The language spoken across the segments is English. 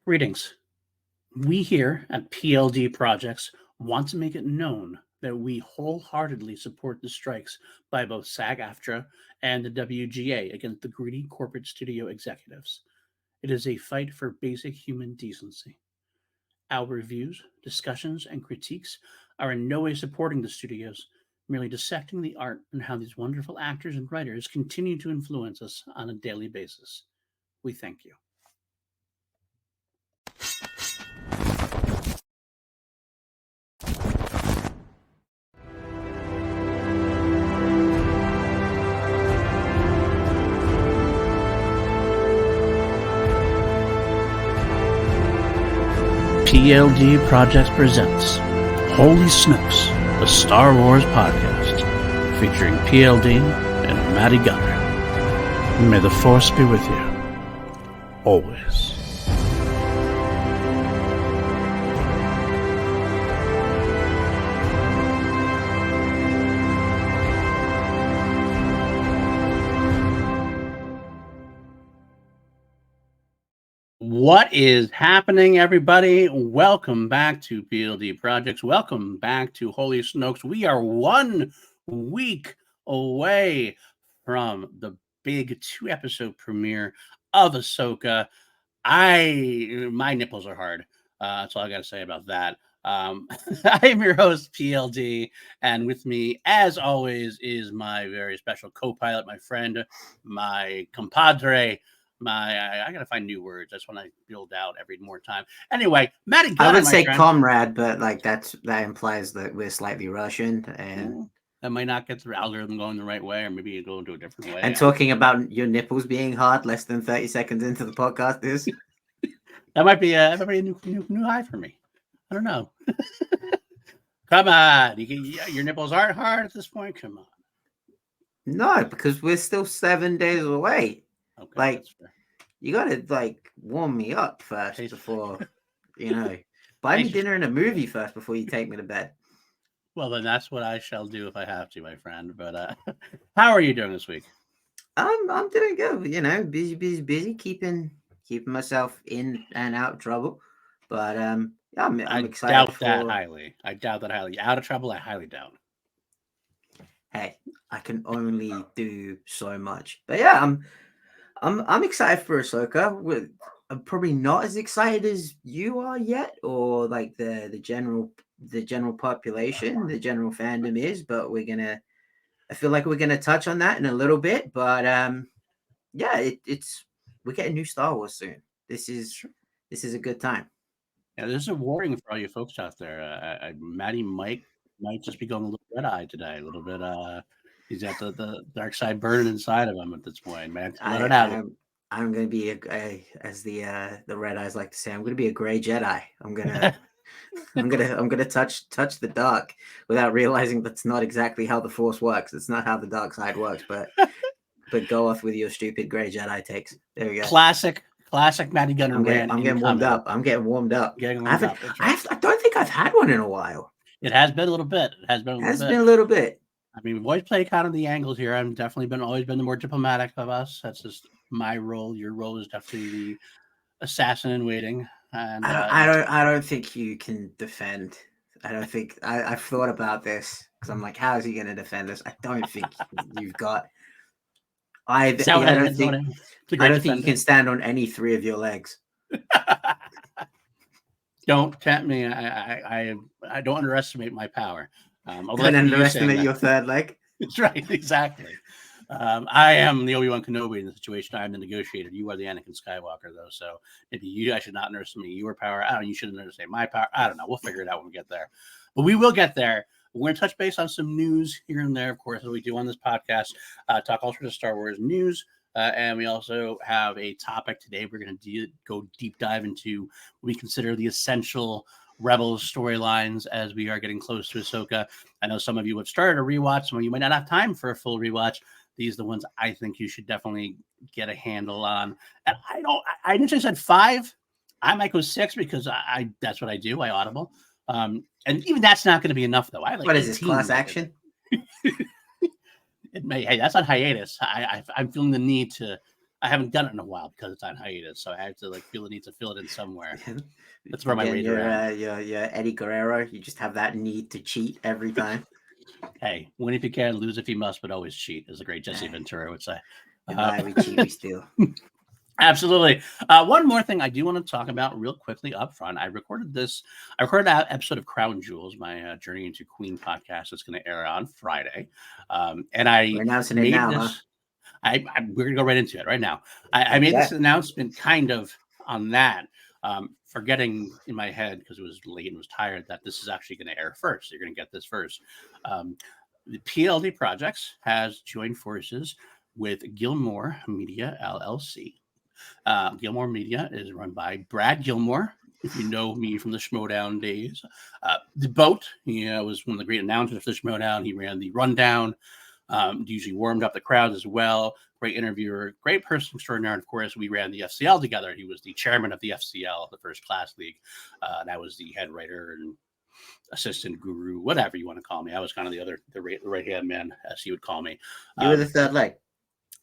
Greetings. We here at PLD Projects want to make it known that we wholeheartedly support the strikes by both SAG-AFTRA and the WGA against the greedy corporate studio executives. It is a fight for basic human decency. Our reviews, discussions, and critiques are in no way supporting the studios, merely dissecting the art and how these wonderful actors and writers continue to influence us on a daily basis. We thank you. PLD Projects presents Holy Snokes, the Star Wars podcast, featuring PLD and Matty Gunner. May the Force be with you, always. What is happening, everybody? Welcome back to PLD Projects. Welcome back to Holy Snokes. We are 1 week away from the big 2-episode premiere of Ahsoka. My nipples are hard. That's all I got to say about that. I am your host, PLD, and with me, as always, is my very special co-pilot, my friend, my compadre, I gotta find new words. That's when I build out every more time. Anyway, Matty Gunner, I would say friend. comrade, but like that implies that we're slightly Russian, and that might not get the algorithm going the right way, or maybe you go into a different way. And talking about your nipples being hard less than 30 seconds into the podcast is that might be a new high for me. I don't know. Come on, your nipples aren't hard at this point. Come on. No, because we're still 7 days away. Okay, like you gotta warm me up first before buy me dinner and a movie first before you take me to bed. Well, then that's what I shall do if I have to, my friend. But how are you doing this week? I'm doing good. Busy, keeping myself in and out of trouble. But I'm excited. I doubt that highly. Out of trouble, I highly doubt. Hey, I can only do so much. But yeah, I'm excited for Ahsoka. I'm probably not as excited as you are yet, or like the general population, the general fandom is. But I feel like we're gonna touch on that in a little bit. But yeah, we're getting new Star Wars soon. This is a good time. Yeah, this is a warning for all you folks out there. Matty might just be going a little red-eyed today, a little bit. He's got the dark side burning inside of him at this point, man. Let it out. I'm going to be as the Red Eyes like to say, I'm going to be a gray Jedi. I'm gonna touch the dark without realizing that's not exactly how the Force works. It's not how the dark side works. But go off with your stupid gray Jedi takes. There we go. Classic Matty Gunner rant. I'm getting warmed up. I don't think I've had one in a while. It has been a little bit. It has been a little bit. I mean, we've always played kind of the angles here. I've definitely always been the more diplomatic of us. That's just my role. Your role is definitely the assassin in waiting. And I don't think you can defend. I don't think I've thought about this because I'm like, how is he going to defend us? I don't think you've got. I don't think you can stand on any three of your legs. Don't tempt me. I don't underestimate my power. Don't underestimate your third leg. That's right, exactly. I am the Obi-Wan Kenobi in the situation. I'm the negotiator. You are the Anakin Skywalker, though. So maybe I should not underestimate your power. I don't know. You shouldn't underestimate my power. I don't know. We'll figure it out when we get there. But we will get there. We're going to touch base on some news here and there, of course, as we do on this podcast. Talk all sorts of Star Wars news. And we also have a topic today. We're going to go deep dive into what we consider the essential Rebels storylines as we are getting close to Ahsoka. I know some of you have started a rewatch. Some of you might not have time for a full rewatch. These are the ones I think you should definitely get a handle on. And I initially said 5. I might go 6 because I that's what I do. I audible. And even that's not going to be enough, though. I like what is this, class action? It may. Hey, that's on hiatus. I'm feeling the need to I haven't done it in a while because it's on hiatus, so I have to like feel the need to fill it in somewhere. That's where my Again, rage you're, around. you're Eddie Guerrero. You just have that need to cheat every time. Hey, win if you can, lose if you must, but always cheat, as the great Jesse Ventura would say. We cheat, we steal. Absolutely. One more thing I do want to talk about real quickly up front. I recorded that episode of Crown Jewels, my Journey into Queen podcast that's going to air on Friday. And I We're announcing it made now, this. huh? We're going to go right into it right now. I made this announcement kind of on that, forgetting in my head because it was late and was tired that this is actually going to air first. So you're going to get this first. The PLD Projects has joined forces with Gilmore Media LLC. Gilmore Media is run by Brad Gilmore. If you know me from the Schmodown days, the boat, he was one of the great announcers for the Schmodown. He ran the rundown, usually warmed up the crowd as well. Great interviewer, great person extraordinaire. And of course, we ran the FCL together. He was the chairman of the FCL, the First Class League. And I was the head writer and assistant guru, whatever you want to call me. I was kind of the right hand man, as he would call me. You were the third leg.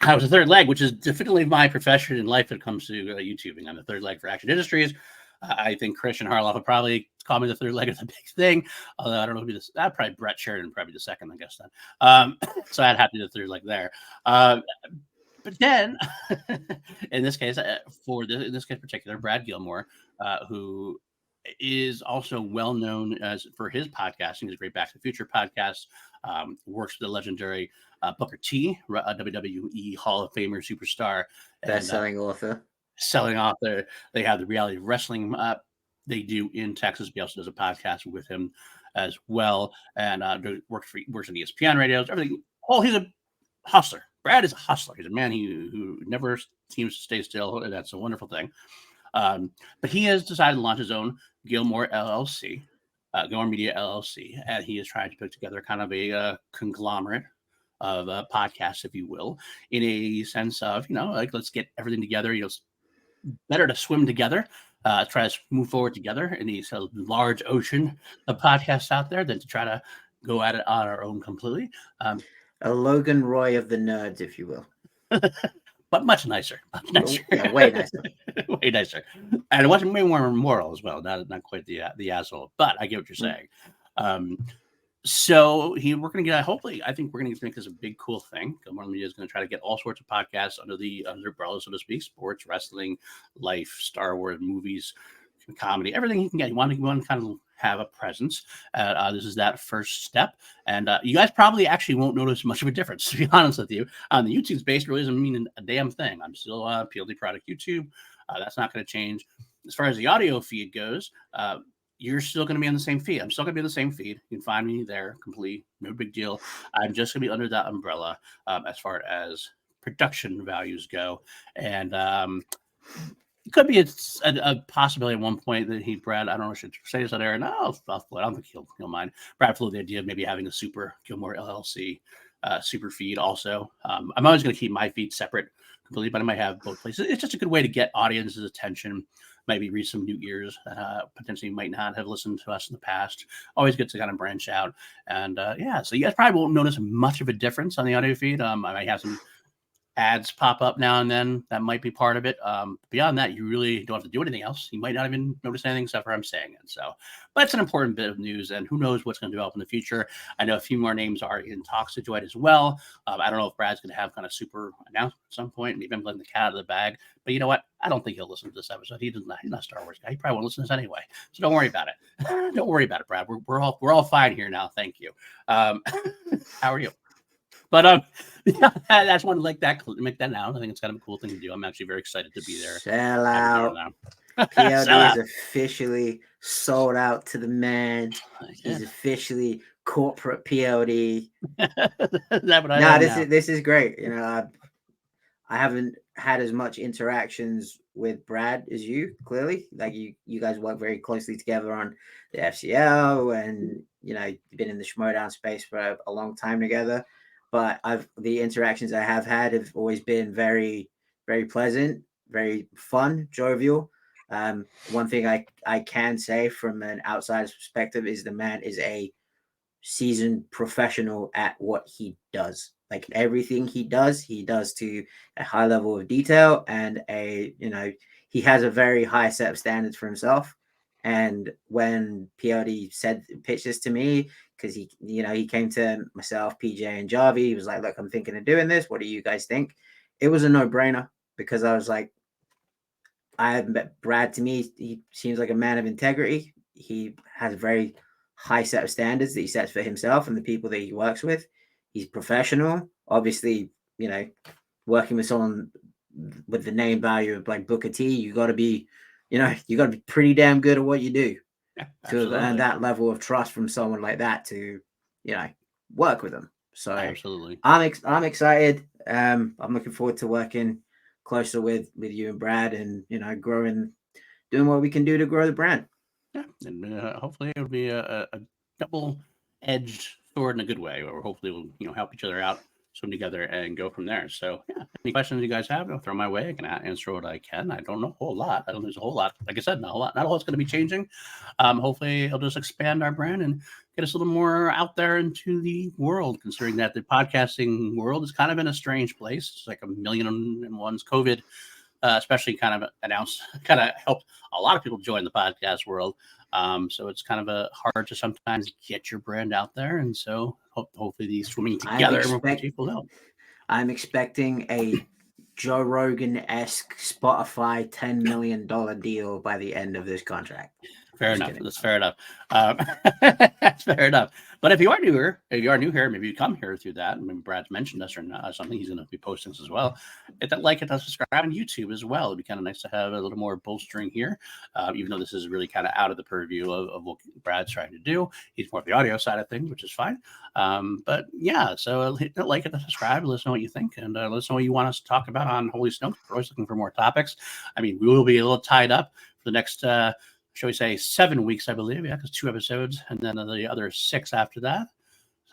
I was the third leg, which is definitely my profession in life when it comes to YouTubing. I'm the third leg for Action Industries. I think Christian Harloff would probably call me the third leg of the big thing. Although I don't know who this. Probably Brett Sheridan, probably the second, I guess then. So I'd have to be the third leg there. But then, in this case, in this case particular, Brad Gilmore, who is also well known as for his podcasting, his great Back to the Future podcast, works with the legendary Booker T, WWE Hall of Famer superstar, Best-selling author. Selling author. They have the reality of wrestling they do in Texas. He also does a podcast with him as well, and works in ESPN radios. Everything. Oh, he's a hustler. Brad is a hustler. He's a man who never seems to stay still, and that's a wonderful thing. But he has decided to launch his own Gilmore LLC, Gilmore Media LLC, and he is trying to put together kind of a conglomerate of podcasts, if you will, in a sense of, like, let's get everything together. Better to swim together, try to move forward together in these large ocean of podcasts out there than to try to go at it on our own completely. A Logan Roy of the nerds, if you will. But much nicer. Much nicer. Yeah, way nicer. Way nicer. And it wasn't way more moral as well. Not quite the asshole, but I get what you're saying. So we're going to get, hopefully, I think we're going to make this a big, cool thing. Gilmore Media is going to try to get all sorts of podcasts under the umbrella, so to speak: sports, wrestling, life, Star Wars, movies, comedy, everything you can get. You want to kind of have a presence. This is that first step. And you guys probably actually won't notice much of a difference, to be honest with you. On the YouTube space, really doesn't mean a damn thing. I'm still on PLD Product YouTube. That's not going to change. As far as the audio feed goes, you're still going to be on the same feed. I'm still going to be on the same feed. You can find me there, complete, no big deal. I'm just going to be under that umbrella as far as production values go. And it could be a possibility at one point that Brad, I don't know if I should say this on air. No, I don't think he'll mind. Brad flew the idea of maybe having a super Gilmore LLC super feed also. I'm always going to keep my feed separate completely, but I might have both places. It's just a good way to get audience's attention. Maybe reach some new ears that potentially might not have listened to us in the past. Always good to kind of branch out. And so you guys probably won't notice much of a difference on the audio feed. I might have some ads pop up now and then. That might be part of it. Beyond that, you really don't have to do anything else. You might not even notice anything except for I'm saying it. So, but it's an important bit of news, and who knows what's going to develop in the future. I know a few more names are in talks to join as well. I don't know if Brad's going to have kind of super announcement at some point. Maybe I'm letting the cat out of the bag. But you know what? I don't think he'll listen to this episode. He's not a Star Wars guy. He probably won't listen to this anyway. So don't worry about it. Don't worry about it, Brad. We're all fine here now. Thank you. How are you? But yeah, I just want to make that now. I think it's kind of a cool thing to do. I'm actually very excited to be there. Sell out. PLD is officially sold out to the man. He's officially corporate PLD. This is great. I haven't had as much interactions with Brad as you, clearly. Like you guys work very closely together on the FCL, and you've been in the Schmodown space for a long time together. But the interactions I have had have always been very, very pleasant, very fun, jovial. One thing I can say from an outsider's perspective is the man is a seasoned professional at what he does. like everything he does to a high level of detail, and he has a very high set of standards for himself. And when PLD pitched this to me, because he came to myself, PJ, and Jarvie, he was like, "Look, I'm thinking of doing this. What do you guys think?" It was a no-brainer, because I was like, I met Brad. To me, he seems like a man of integrity. He has a very high set of standards that he sets for himself and the people that he works with. He's professional. Obviously, working with someone with the name value of like Booker T, you got to be pretty damn good at what you do to earn that level of trust from someone like that to, work with them. So absolutely, I'm excited. I'm looking forward to working closer with you and Brad, and doing what we can do to grow the brand. Yeah, and hopefully it'll be a double-edged sword in a good way, or hopefully we'll help each other out, swim together, and go from there. So yeah, any questions you guys have, throw my way. I can answer what I can. I don't know a whole lot. I don't think there's a whole lot. Like I said, not a lot. Not a lot's going to be changing. Hopefully it'll just expand our brand and get us a little more out there into the world, considering that the podcasting world is kind of in a strange place. It's like 1,000,001 COVID. Especially kind of helped a lot of people join the podcast world. So it's kind of hard to sometimes get your brand out there. And so hopefully these swimming together will people help. I'm expecting a Joe Rogan-esque Spotify $10 million deal by the end of this contract. Fair enough. That's fair enough. That's fair enough. But if you are new here, maybe you come here through that. Maybe Brad's mentioned us or not, something. He's going to be posting this as well. Hit that like and subscribe on YouTube as well. It'd be kind of nice to have a little more bolstering here, even though this is really kind of out of the purview of what Brad's trying to do. He's more of the audio side of things, which is fine. But yeah, so hit that like and subscribe. Let us know what you think, and let us know what you want us to talk about on Holy Snokes. We're always looking for more topics. I mean, we will be a little tied up for the next shall we say 7 weeks, I believe. Yeah, because 2 episodes, and then the other 6 after that.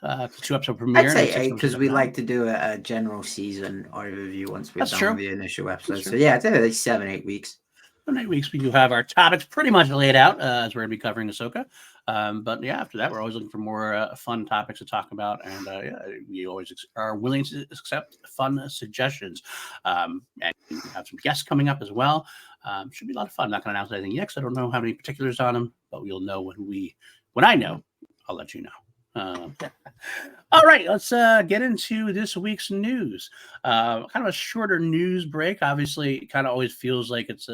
2-episode premiere. I'd say 8, because we like to do a general season overview once we've done the initial episode. So yeah, I'd say like 7-8 weeks. 7-8 weeks, we do have our topics pretty much laid out as we're going to be covering Ahsoka. But yeah, after that, we're always looking for more fun topics to talk about, and we always are willing to accept fun suggestions. And we have some guests coming up as well. Should be a lot of fun. I'm not going to announce anything yet, because I don't know how many particulars on them, but we'll know when I know, I'll let you know. All right, let's get into this week's news. Kind of a shorter news break. Obviously, it kind of always feels like it's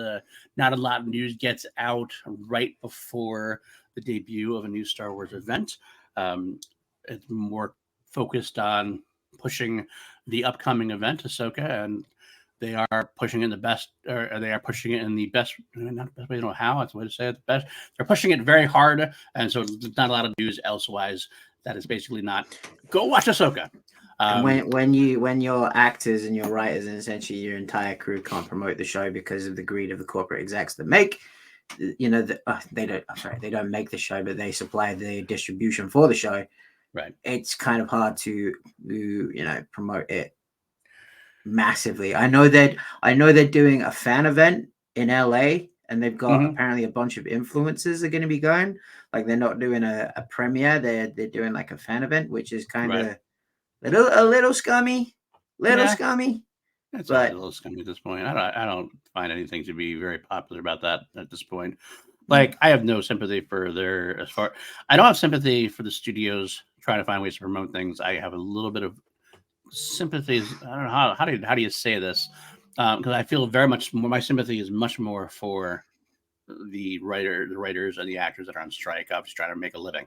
not a lot of news gets out right before the debut of a new Star Wars event. It's more focused on pushing the upcoming event, Ahsoka, and they are pushing it in the best, or they are pushing it in the best, not the best way, I don't know how, that's the way to say it, the best. They're pushing it very hard, and so there's not a lot of news elsewise that is basically not, go watch Ahsoka. And when your actors and your writers and essentially your entire crew can't promote the show because of the greed of the corporate execs that make, they don't make the show, but they supply the distribution for the show. Right. It's kind of hard to promote it massively. I know they're doing a fan event in LA, and they've got apparently a bunch of influencers are going to be going. Like, they're not doing a premiere, they're doing like a fan event, which is kind of a little scummy. Scummy. It's a little scummy at this point. I don't find anything to be very popular about that at this point. Like, I have no sympathy for I don't have sympathy for the studios trying to find ways to promote things. I have a little bit of sympathy. I don't know how do you say this? Because I feel very much more, my sympathy is much more for the writers and the actors that are on strike, obviously trying to make a living.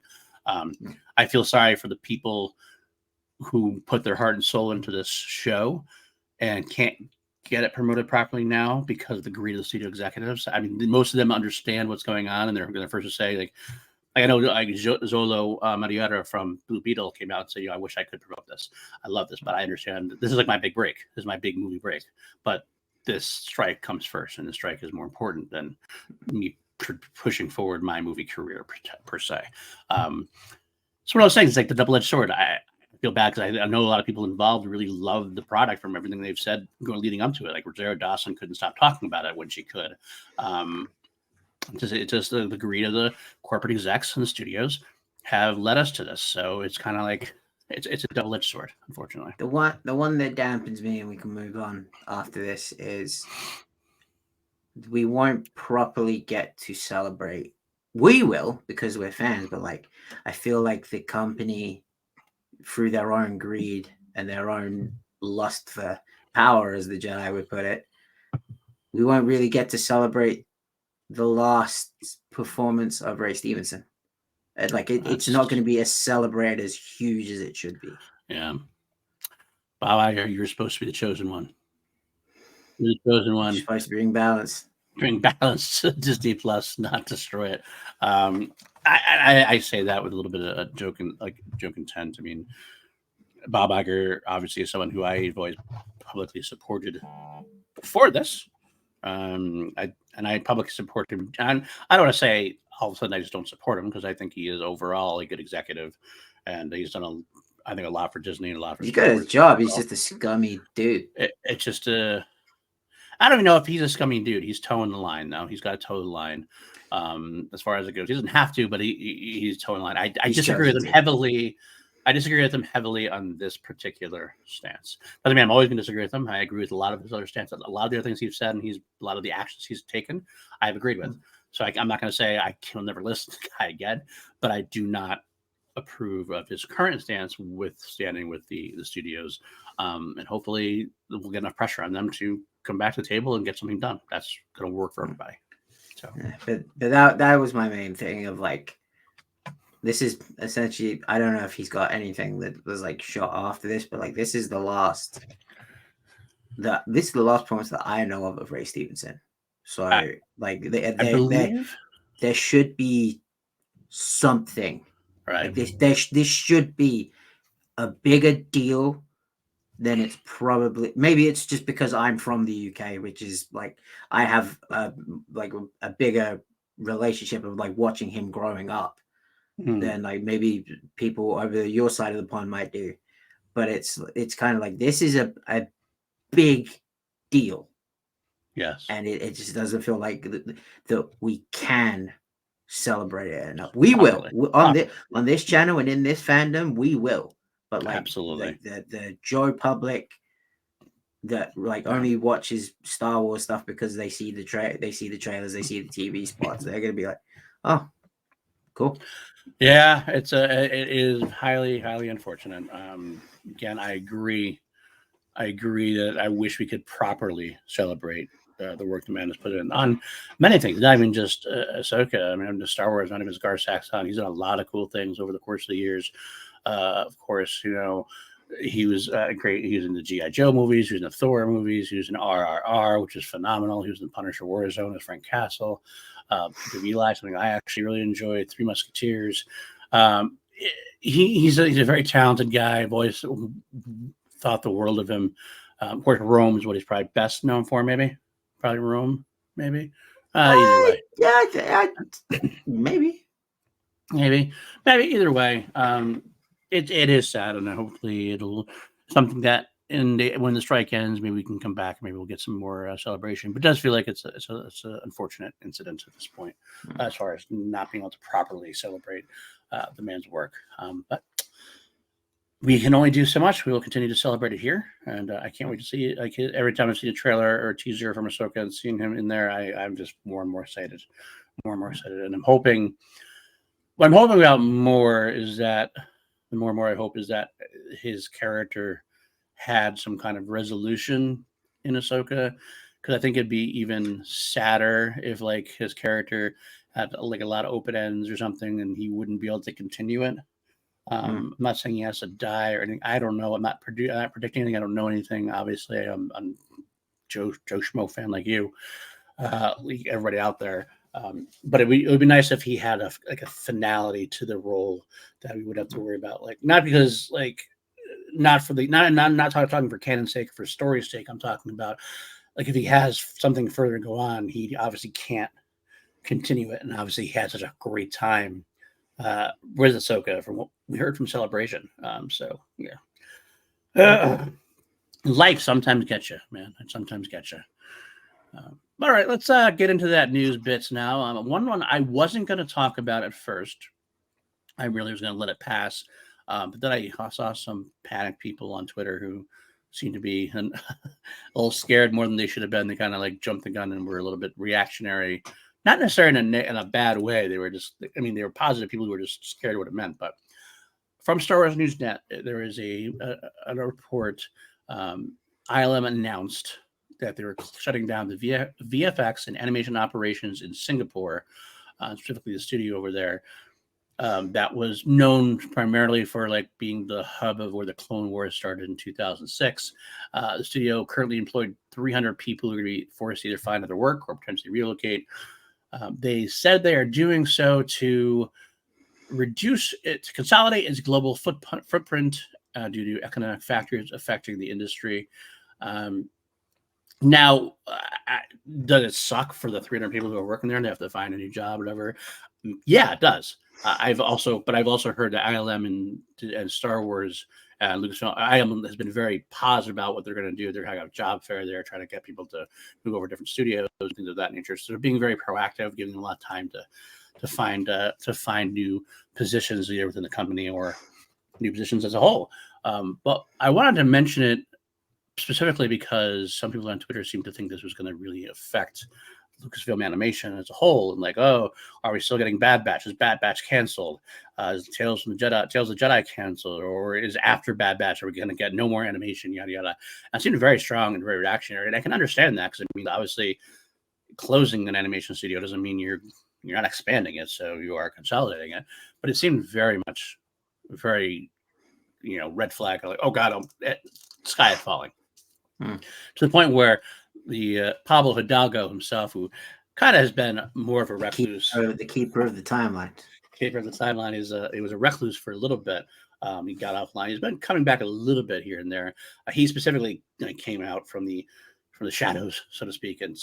I feel sorry for the people who put their heart and soul into this show and can't get it promoted properly now because of the greed of the studio executives. I mean, most of them understand what's going on, and they're going to first to say, like I know, like Zolo Marietta from Blue Beetle came out and said, I wish I could promote this. I love this, but I understand this is like my big break. This is my big movie break. But this strike comes first, and the strike is more important than me pushing forward my movie career per se. So what I was saying is like the double-edged sword. I feel bad because I know a lot of people involved really love the product from everything they've said leading up to it. Like Rosario Dawson couldn't stop talking about it when she could. It's just the greed of the corporate execs and the studios have led us to this. So it's kind of like it's a double-edged sword, unfortunately. The one that dampens me, and we can move on after this, is we won't properly get to celebrate. We will because we're fans, but like I feel like the company, through their own greed and their own lust for power, as the Jedi would put it, we won't really get to celebrate the last performance of Ray Stevenson. Like it's not going to be as celebrated as huge as it should be. Yeah. Bob Iger, you're supposed to be the chosen one. You're the chosen one. You're supposed to bring balance. Bring balance to Disney Plus, not destroy it. I say that with a little bit of a joke intent. I mean, Bob Iger obviously is someone who I've always publicly supported before this. I publicly support him. And I don't want to say all of a sudden I just don't support him, because I think he is overall a good executive, and he's done I think a lot for Disney and a lot for. He's good at his job. He's just a scummy dude. It's just I don't even know if he's a scummy dude. He's towing the line now. He's got to toe the line as far as it goes. He doesn't have to, but he's towing the line. I disagree with him heavily. I disagree with him heavily on this particular stance. But I mean, I'm always going to disagree with him. I agree with a lot of his other stances. A lot of the other things he's said, and a lot of the actions he's taken, I've agreed with. So I'm not going to say I can never listen to the guy again, but I do not approve of his current stance with standing with the studios. And hopefully we'll get enough pressure on them to come back to the table and get something done. That's going to work for everybody. So, but that was my main thing of like, this is essentially, I don't know if he's got anything that was like shot after this, but like this is the last performance that I know of Ray Stevenson. So like there should be something, right? Like this should be a bigger deal than it's probably. Maybe it's just because I'm from the UK, which is like I have like a bigger relationship of like watching him growing up than like maybe people over your side of the pond might do. But it's kind of like this is a big deal. Yes. And it just doesn't feel like that we can celebrate it enough. We will on this channel and in this fandom, we will. But like absolutely, the Joe public that like only watches Star Wars stuff because they see the trailers, they see the TV spots, they're gonna be like, oh, cool. Yeah, it is highly unfortunate. Again, I agree that I wish we could properly celebrate the work the man has put in on many things, not even just Ahsoka. I mean, just Star Wars. Not even Gar Saxon. He's done a lot of cool things over the course of the years. Of course, he was great. He was in the G.I. Joe movies. He was in the Thor movies. He was in RRR, which is phenomenal. He was in Punisher Warzone as Frank Castle. Eli, something I actually really enjoyed. Three Musketeers. He's a very talented guy. I've always thought the world of him. Of course, Rome is what he's probably best known for. Maybe, probably Rome. Maybe. Either way. Yeah, maybe. Either way. It is sad, and hopefully it'll something that when the strike ends, maybe we can come back. Maybe we'll get some more celebration. But it does feel like it's an unfortunate incident at this point, as far as not being able to properly celebrate the man's work. But we can only do so much. We will continue to celebrate it here, and I can't wait to see it. Like every time I see a trailer or a teaser from Ahsoka and seeing him in there, I'm just more and more excited, and I'm hoping. What I'm hoping about more is that the more and more I hope is that his character had some kind of resolution in Ahsoka, because I think it'd be even sadder if like his character had like a lot of open ends or something, and he wouldn't be able to continue it. I'm not saying he has to die or anything. I don't know. I'm not predicting anything. I don't know anything. Obviously, I'm Joe Schmo fan like you, like everybody out there. But it would be nice if he had a finality to the role that we would have to worry about. Like not because like not talking for canon's sake, for story's sake. I'm talking about like if he has something further to go on, he obviously can't continue it, and obviously he had such a great time with Ahsoka from what we heard from Celebration. So yeah, life sometimes gets you, man. It sometimes gets you. All right, let's get into that news bits now. One I wasn't going to talk about at first. I really was going to let it pass But then I saw some panicked people on Twitter who seemed to be a little scared more than they should have been. They kind of like jumped the gun and were a little bit reactionary, not necessarily in a bad way. They were just, I mean, they were positive people who were just scared of what it meant. But from Star Wars Newsnet, there is a report. ILM announced that they were shutting down the VFX and animation operations in Singapore, specifically the studio over there. That was known primarily for like being the hub of where the Clone Wars started in 2006. The studio currently employed 300 people who are going to be forced to either find other work or potentially relocate. They said they are doing so to consolidate its global footprint due to economic factors affecting the industry. Now, does it suck for the 300 people who are working there and they have to find a new job, or whatever? Yeah, it does. I've also heard that ILM and Star Wars and Lucasfilm, ILM has been very positive about what they're going to do. They're having a job fair there, trying to get people to move over to different studios, things of that nature. So they're being very proactive, giving them a lot of time to find new positions either within the company or new positions as a whole. But I wanted to mention it specifically because some people on Twitter seem to think this was going to really affect Lucasfilm Animation as a whole, and like, oh, are we still getting Bad Batch? Is Bad Batch canceled? Is Tales of the Jedi canceled? Or is after Bad Batch, are we going to get no more animation? Yada yada. I seemed very strong and very reactionary, and I can understand that because I mean, obviously, closing an animation studio doesn't mean you're not expanding it, so you are consolidating it. But it seemed very much, very, red flag. Like, oh god, sky is falling. To the point where the Pablo Hidalgo himself, who kind of has been more of a recluse, the keeper of the timeline. He was a recluse for a little bit. He got offline. He's been coming back a little bit here and there. He specifically came out from the shadows, so to speak, and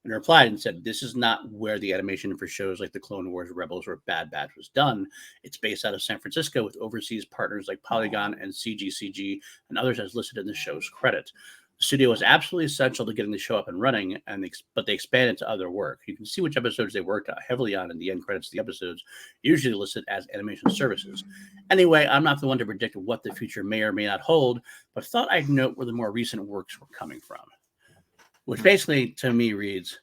replied and said, "This is not where the animation for shows like the Clone Wars, Rebels, or Bad Batch was done. It's based out of San Francisco with overseas partners like Polygon and CGCG and others as listed in the show's credit. The studio was absolutely essential to getting the show up and running, but they expanded to other work. You can see which episodes they worked heavily on in the end credits of the episodes, usually listed as animation services. Anyway, I'm not the one to predict what the future may or may not hold, but thought I'd note where the more recent works were coming from." Which basically, to me, reads,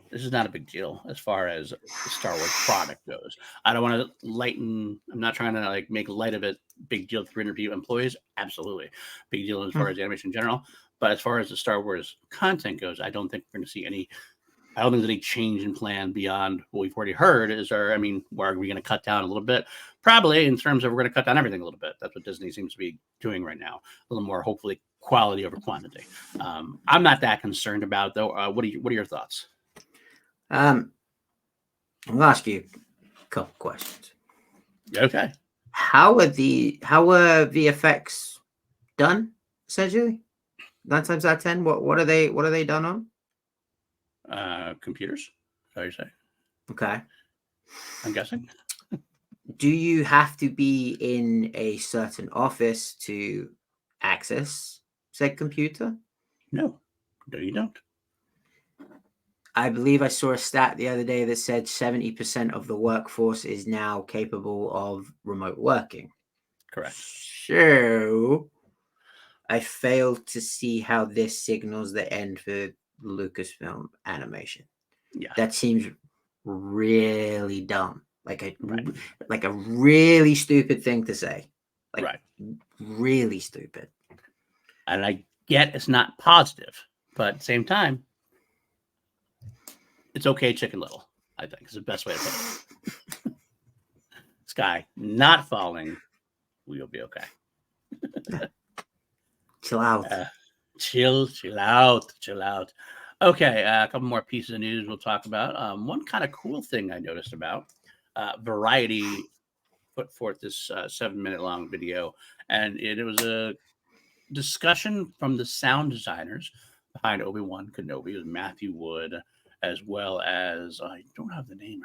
this is not a big deal as far as the Star Wars product goes. I don't want to I'm not trying to make light of it. Big deal to 300 people, employees, absolutely. Big deal as far as animation in general. But as far as the Star Wars content goes, I don't think we're going to see I don't think there's any change in plan beyond what we've already heard. Are we going to cut down a little bit? Probably, in terms of we're going to cut down everything a little bit. That's what Disney seems to be doing right now. A little more, hopefully, quality over quantity. I'm not that concerned about it, though. What are your thoughts? I'll ask you a couple questions. Okay. How were VFX done, essentially? 9 times out of 10, what are they done on? Computers, how you say? Okay. I'm guessing. Do you have to be in a certain office to access said computer? No, you don't. I believe I saw a stat the other day that said 70% of the workforce is now capable of remote working. Correct. So I failed to see how this signals the end for Lucasfilm Animation. Yeah. That seems really dumb. Like a really stupid thing to say. Really stupid. And I get it's not positive, but at the same time, it's okay, Chicken Little, I think is the best way to put it. Sky not falling, we'll be okay. Chill out. Chill out. Okay, a couple more pieces of news we'll talk about. One kind of cool thing I noticed about Variety put forth this 7-minute long video, and it was a discussion from the sound designers behind Obi-Wan Kenobi. It was Matthew Wood, as well as I don't have the name.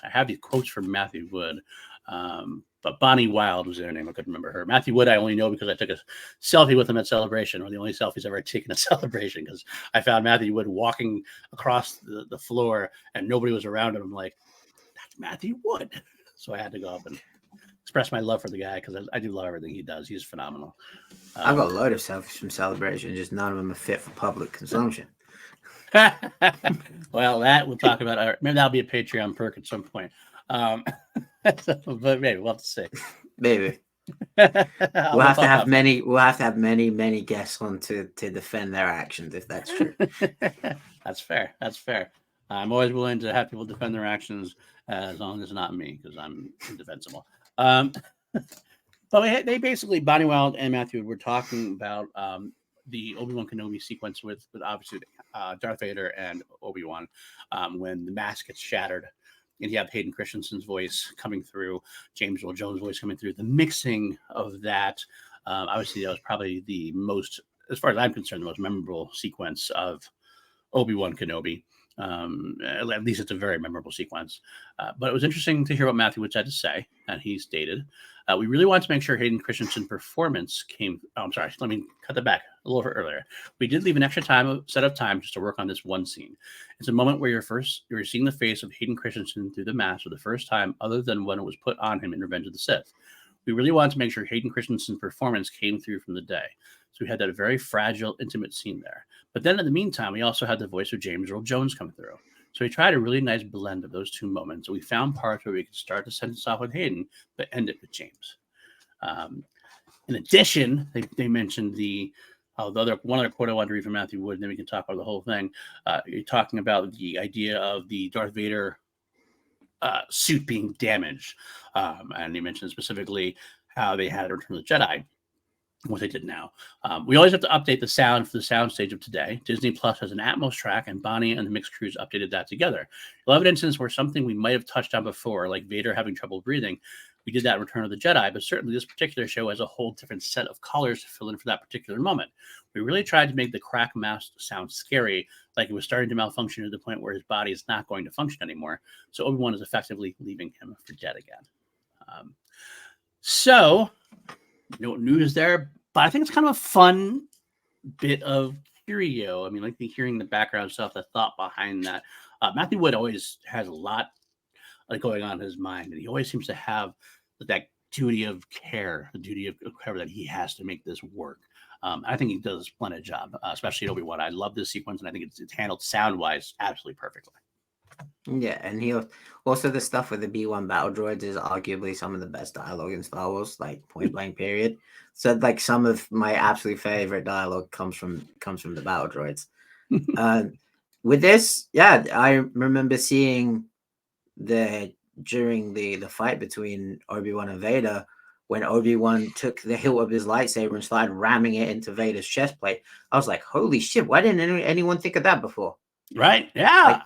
I have the quotes from Matthew Wood, but Bonnie Wild was their name. I couldn't remember her. Matthew Wood I only know because I took a selfie with him at Celebration, or the only selfies I've ever taken at Celebration, because I found Matthew Wood walking across the floor and nobody was around him. I'm like, that's Matthew Wood. So I had to go up and express my love for the guy because I do love everything he does. He's phenomenal. I've got a load of selfies from Celebration, just none of them are fit for public consumption. Well, that we'll talk about. Maybe that'll be a Patreon perk at some point. But maybe we'll have to see. Maybe we'll have to have many. We'll have to have many guests on to defend their actions if that's true. That's fair. That's fair. I'm always willing to have people defend their actions as long as it's not me because I'm indefensible. But they basically, Bonnie Wild and Matthew were talking about the Obi-Wan Kenobi sequence with obviously Darth Vader and Obi-Wan when the mask gets shattered and you have Hayden Christensen's voice coming through, James Earl Jones' voice coming through. The mixing of that, obviously that was probably the most, as far as I'm concerned, the most memorable sequence of Obi-Wan Kenobi. At least it's a very memorable sequence. But it was interesting to hear what Matthew Woods had to say, and he stated, we really wanted to make sure Hayden Christensen's performance came. Oh, I'm sorry. Let me cut that back a little bit earlier. We did leave an extra set of time just to work on this one scene. It's a moment where you're seeing the face of Hayden Christensen through the mask for the first time, other than when it was put on him in Revenge of the Sith. We really wanted to make sure Hayden Christensen's performance came through from the day. So we had that very fragile, intimate scene there. But then in the meantime, we also had the voice of James Earl Jones come through. So we tried a really nice blend of those two moments. So we found parts where we could start the sentence off with Hayden, but end it with James. In addition, they mentioned one other quote I wanted to read from Matthew Wood, and then we can talk about the whole thing. You're talking about the idea of the Darth Vader suit being damaged. And he mentioned specifically how they had it Return of the Jedi. What they did now. We always have to update the sound for the sound stage of today. Disney Plus has an Atmos track, and Bonnie and the mixed crews updated that together. You'll have an instance where something we might have touched on before, like Vader having trouble breathing, we did that in Return of the Jedi, but certainly this particular show has a whole different set of colors to fill in for that particular moment. We really tried to make the crack mask sound scary, like it was starting to malfunction to the point where his body is not going to function anymore. So Obi-Wan is effectively leaving him for dead again. So no news there, but I think it's kind of a fun bit of curio. I mean, like hearing the background stuff, the thought behind that. Matthew Wood always has a lot going on in his mind, and he always seems to have that duty of care, the duty of care that he has to make this work. I think he does a splendid job, especially in Obi-Wan. I love this sequence, and I think it's handled sound-wise absolutely perfectly. Yeah, and he also the stuff with the B-1 battle droids is arguably some of the best dialogue in Star Wars, like point blank period. So like some of my absolute favorite dialogue comes from the battle droids. With this, yeah, I remember seeing during the fight between Obi-Wan and Vader, when Obi-Wan took the hilt of his lightsaber and started ramming it into Vader's chest plate. I was like, holy shit, why didn't anyone think of that before? Right? Yeah.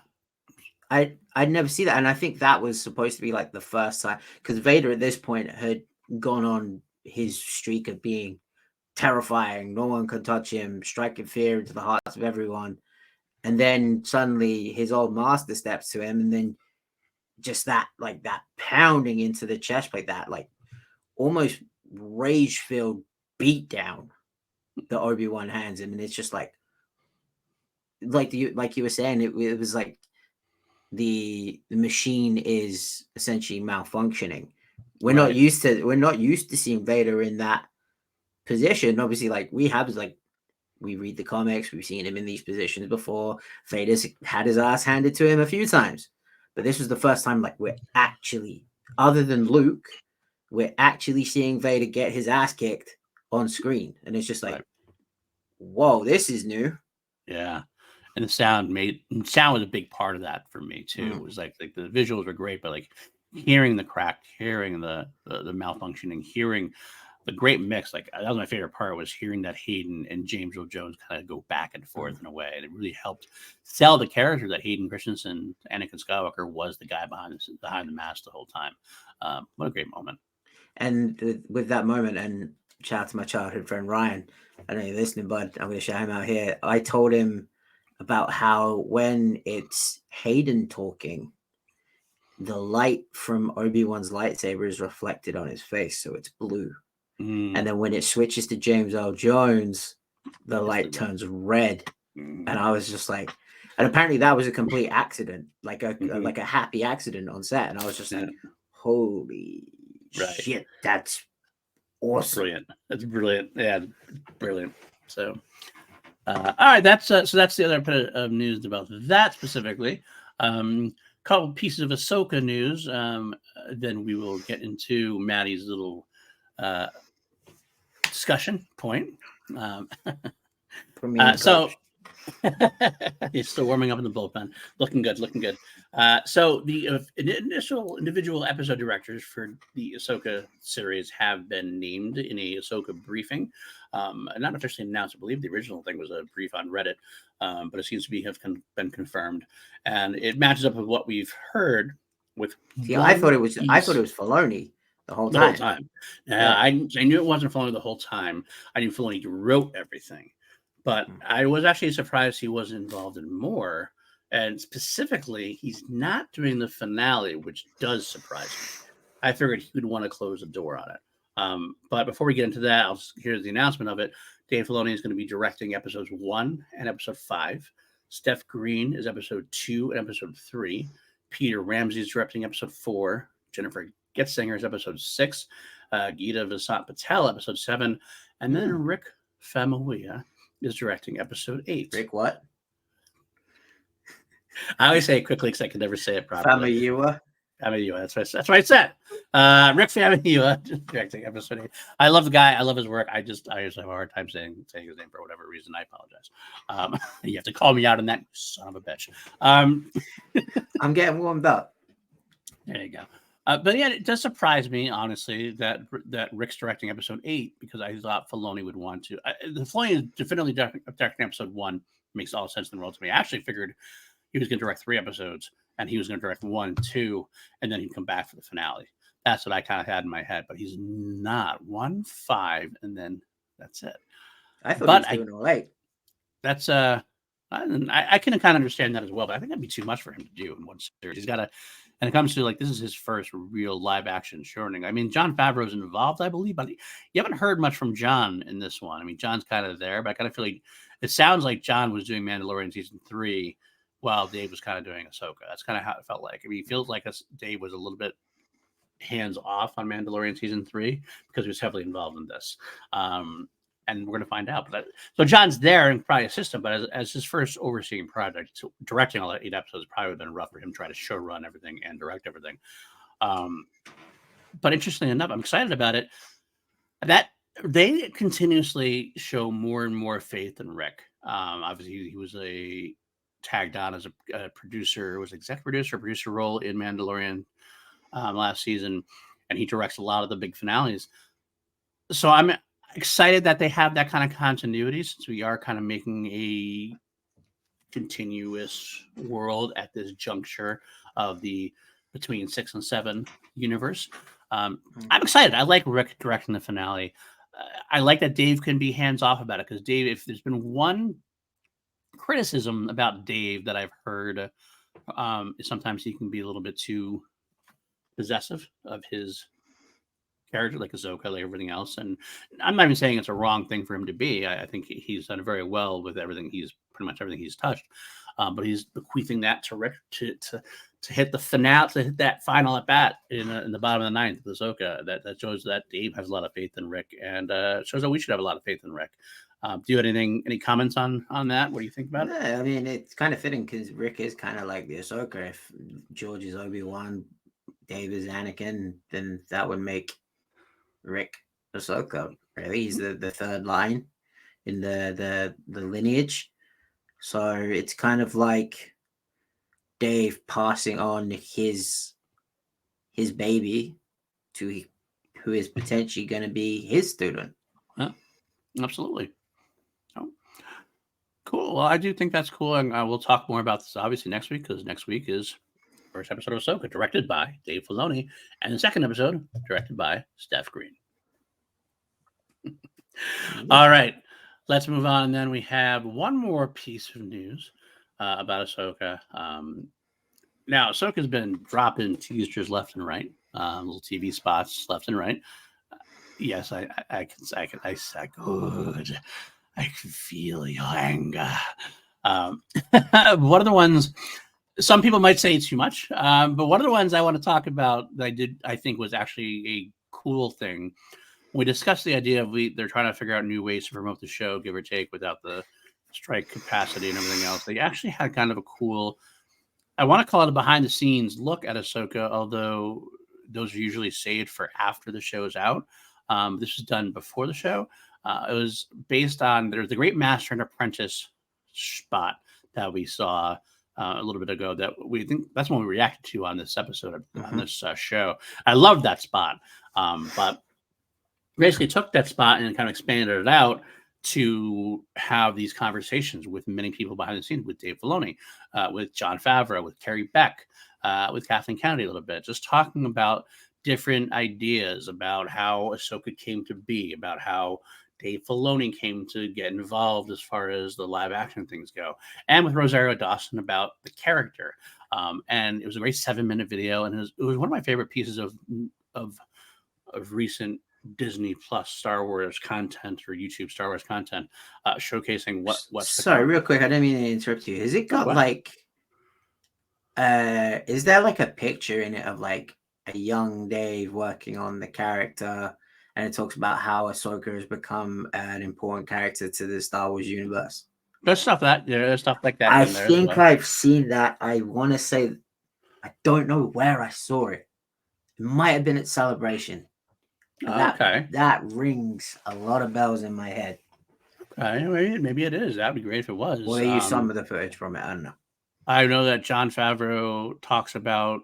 I'd never see that, and I think that was supposed to be like the first time, because Vader at this point had gone on his streak of being terrifying. No one could touch him, striking fear into the hearts of everyone. And then suddenly his old master steps to him, and then just that pounding into the chest plate, that like almost rage-filled beatdown that Obi-Wan hands him, and it's just like you were saying, it was like the machine is essentially malfunctioning. We're not used to seeing Vader in that position. Obviously, like we read the comics, we've seen him in these positions before. Vader's had his ass handed to him a few times, but this was the first time like we're actually, other than Luke, we're actually seeing Vader get his ass kicked on screen, and it's just like, whoa, this is new. Yeah. And the sound was a big part of that for me too. It was like the visuals were great, but like hearing the crack, hearing the malfunctioning, hearing the great mix. Like that was my favorite part, was hearing that Hayden and James Earl Jones kind of go back and forth in a way, and it really helped sell the character that Hayden Christensen, Anakin Skywalker, was the guy behind the mask the whole time. What a great moment! And with that moment, and shout out to my childhood friend Ryan. I don't know if you're listening, bud. I'm going to shout him out here. I told him about how when it's Hayden talking, the light from Obi-Wan's lightsaber is reflected on his face, so it's blue. And then when it switches to James Earl Jones, the light turns red. And I was just like, and apparently that was a complete accident, like a happy accident on set. And I was just like, holy Right. Shit, that's awesome. Brilliant. That's brilliant. Yeah, brilliant. So, all right. That's so that's the other bit of news about that specifically. Couple pieces of Ahsoka news. Then we will get into Maddie's little discussion point. So he's still warming up in the bullpen. Looking good, looking good. So the initial individual episode directors for the Ahsoka series have been named in a Ahsoka briefing. Not officially announced. I believe the original thing was a brief on Reddit, but it seems to have been confirmed, and it matches up with what we've heard. With I thought it was Filoni the whole time. Yeah, I knew it wasn't Filoni the whole time. I knew Filoni wrote everything. But I was actually surprised he wasn't involved in more. And specifically, he's not doing the finale, which does surprise me. I figured he would want to close the door on it. But before we get into that, here's the announcement of it. Dave Filoni is going to be directing episodes 1 and episode 5. Steph Green is episode 2 and episode 3. Peter Ramsey is directing episode 4. Jennifer Getzinger is episode 6. Geeta Vasant Patel, episode 7. And then Rick Famuyiwa is directing episode 8. Rick what? I always say it quickly because I can never say it properly. Famuyiwa. That's what I said. Rick Famuyiwa directing episode 8. I love the guy. I love his work. I just have a hard time saying his name for whatever reason. I apologize. You have to call me out on that, son of a bitch. I'm getting warmed up. There you go. But yeah, it does surprise me, honestly, that Rick's directing episode 8 because I thought Filoni would want to. The Filoni is definitely directing episode 1 makes all sense in the world to me. I actually figured he was going to direct 3 episodes and he was going to direct 1, 2, and then he'd come back for the finale. That's what I kind of had in my head, but he's not 1, 5, and then that's it. I thought he was doing all right. That's I can kind of understand that as well, but I think that'd be too much for him to do in one series. He's got to. And it comes to this is his first real live action shortening. I mean, Jon Favreau's involved, I believe, but you haven't heard much from Jon in this one. I mean, Jon's kind of there, but I kind of feel like it sounds like Jon was doing Mandalorian season 3 while Dave was kind of doing Ahsoka. That's kind of how it felt like. I mean, it feels like Dave was a little bit hands off on Mandalorian season 3 because he was heavily involved in this. And we're going to find out. So Jon's there and probably assist him, but as his first overseeing project, directing all 8 episodes probably would have been rough for him trying to show run everything and direct everything. But interestingly enough, I'm excited about it. That they continuously show more and more faith in Rick. Obviously, he was tagged on as a producer, was executive producer role in Mandalorian last season, and he directs a lot of the big finales. So I'm excited that they have that kind of continuity since we are kind of making a continuous world at this juncture of the between 6 and 7 universe. I'm excited. I like Rick directing the finale. I like that Dave can be hands off about it because Dave, if there's been one criticism about Dave that I've heard, sometimes he can be a little bit too possessive of his character, like Ahsoka, like everything else. And I'm not even saying it's a wrong thing for him to be. I think he's done very well with everything. Pretty much everything he's touched. But he's bequeathing that to Rick to hit the finale, to hit that final at bat in the bottom of the 9th with Ahsoka. That shows that Dave has a lot of faith in Rick, and shows that we should have a lot of faith in Rick. Do you have any comments on that? What do you think about it? I mean, it's kind of fitting because Rick is kind of like the Ahsoka. If George is Obi-Wan, Dave is Anakin, then that would make Rick Ahsoka. Really, he's the third line in the lineage. So it's kind of like Dave passing on his baby to who is potentially going to be his student. Yeah, absolutely. Oh, cool. Well, I do think that's cool, and we'll talk more about this obviously next week because next week is first episode of Ahsoka, directed by Dave Filoni, and the second episode directed by Steph Green. All right, let's move on. And then we have one more piece of news about Ahsoka. Now, Ahsoka's been dropping teasers left and right, little TV spots left and right. Yes, I can feel your anger. One of the ones, some people might say it's too much, but one of the ones I want to talk about that I think was actually a cool thing. We discussed the idea of they're trying to figure out new ways to promote the show, give or take, without the strike capacity and everything else. They actually had kind of a cool, I want to call it a behind the scenes look at Ahsoka, although those are usually saved for after the show is out. This was done before the show. It was based on, there's the Great Master and Apprentice spot that we saw a little bit ago, that we think that's one we reacted to on this episode, on this show. I loved that spot. But basically took that spot and kind of expanded it out to have these conversations with many people behind the scenes, with Dave Filoni, with Jon Favreau, with Carrie Beck, with Kathleen Kennedy a little bit, just talking about different ideas about how Ahsoka came to be, about how Dave Filoni came to get involved as far as the live action things go, and with Rosario Dawson about the character. And it was a great 7-minute video, and it was one of my favorite pieces of recent Disney Plus Star Wars content, or YouTube Star Wars content, showcasing what's sorry, real quick, I didn't mean to interrupt you. Has it got like is there like a picture in it of like a young Dave working on the character, and it talks about how Ahsoka has become an important character to the Star Wars universe? There's stuff there's stuff like that. I in there think I've seen that. I want to say, I don't know where I saw it. It might have been at Celebration. That rings a lot of bells in my head. Maybe it is. That'd be great if it was. Or they use some of the footage from it. I don't know. I know that Jon Favreau talks about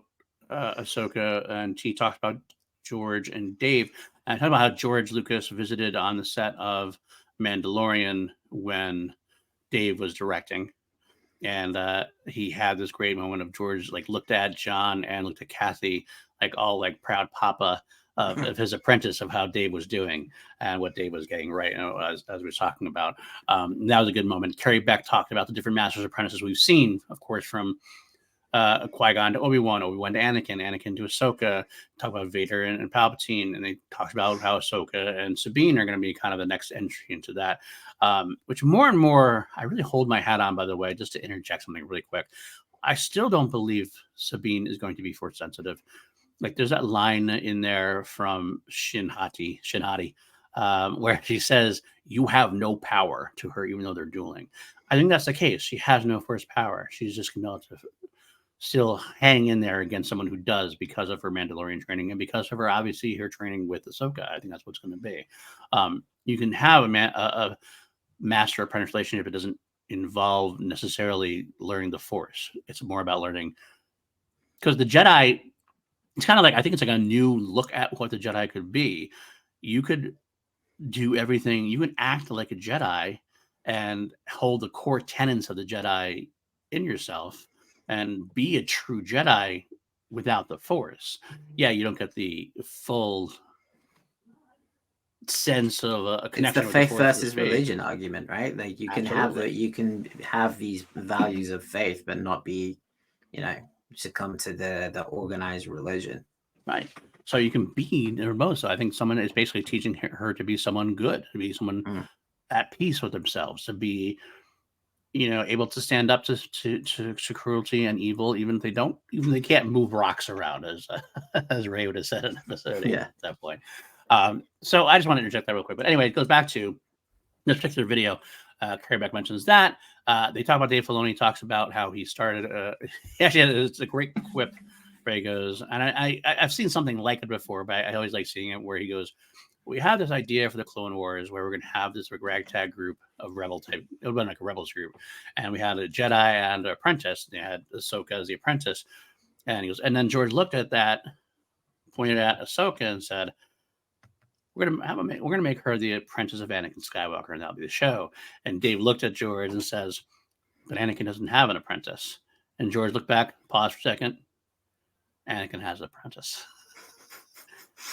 Ahsoka, and he talks about George and Dave. And I talk about how George Lucas visited on the set of Mandalorian when Dave was directing. And he had this great moment of George like looked at John and looked at Kathy, like all like proud papa of his apprentice, of how Dave was doing and what Dave was getting right, as we were talking about. That was a good moment. Carrie Beck talked about the different Masters Apprentices we've seen, of course, from Qui-Gon to Obi-Wan, Obi-Wan to Anakin to Ahsoka, talk about Vader and Palpatine, and they talked about how Ahsoka and Sabine are going to be kind of the next entry into that, which more and more, I really hold my hat on, by the way, just to interject something really quick. I still don't believe Sabine is going to be force sensitive. Like there's that line in there from Shin Hati, where she says, "You have no power" to her, even though they're dueling. I think that's the case. She has no force power. She's just going to still hang in there against someone who does, because of her Mandalorian training and because of her, obviously, her training with Ahsoka. I think that's what's going to be. You can have a master apprentice relationship. It doesn't involve necessarily learning the force. It's more about learning, because the Jedi, it's kind of like, I think it's like a new look at what the Jedi could be. You could do everything. You can act like a Jedi and hold the core tenets of the Jedi in yourself and be a true Jedi without the Force. Yeah, you don't get the full sense of a connection. It's the faith versus religion argument, right? Like you can have these values of faith, but not be, succumb to the organized religion. Right. So you can be in both. So I think someone is basically teaching her to be someone good, to be someone at peace with themselves, to be, able to stand up to cruelty and evil, even if they can't move rocks around, as Ray would have said in episode 8 at that point. So I just want to interject that real quick. But anyway, it goes back to this particular video. Carrie Beck mentions that. They talk about Dave Filoni, talks about how he started. It's a great quip where he goes, and I've seen something like it before, but I always like seeing it, where he goes, "We have this idea for the Clone Wars where we're going to have this ragtag group of rebel type. It would be like a rebels group, and we had a Jedi and an apprentice. They had Ahsoka as the apprentice." And he goes, and then George looked at that, pointed at Ahsoka, and said, we're gonna make her the apprentice of Anakin Skywalker, and that'll be the show. And Dave looked at George and says, "But Anakin doesn't have an apprentice." And George looked back, paused for a second. Anakin has an apprentice.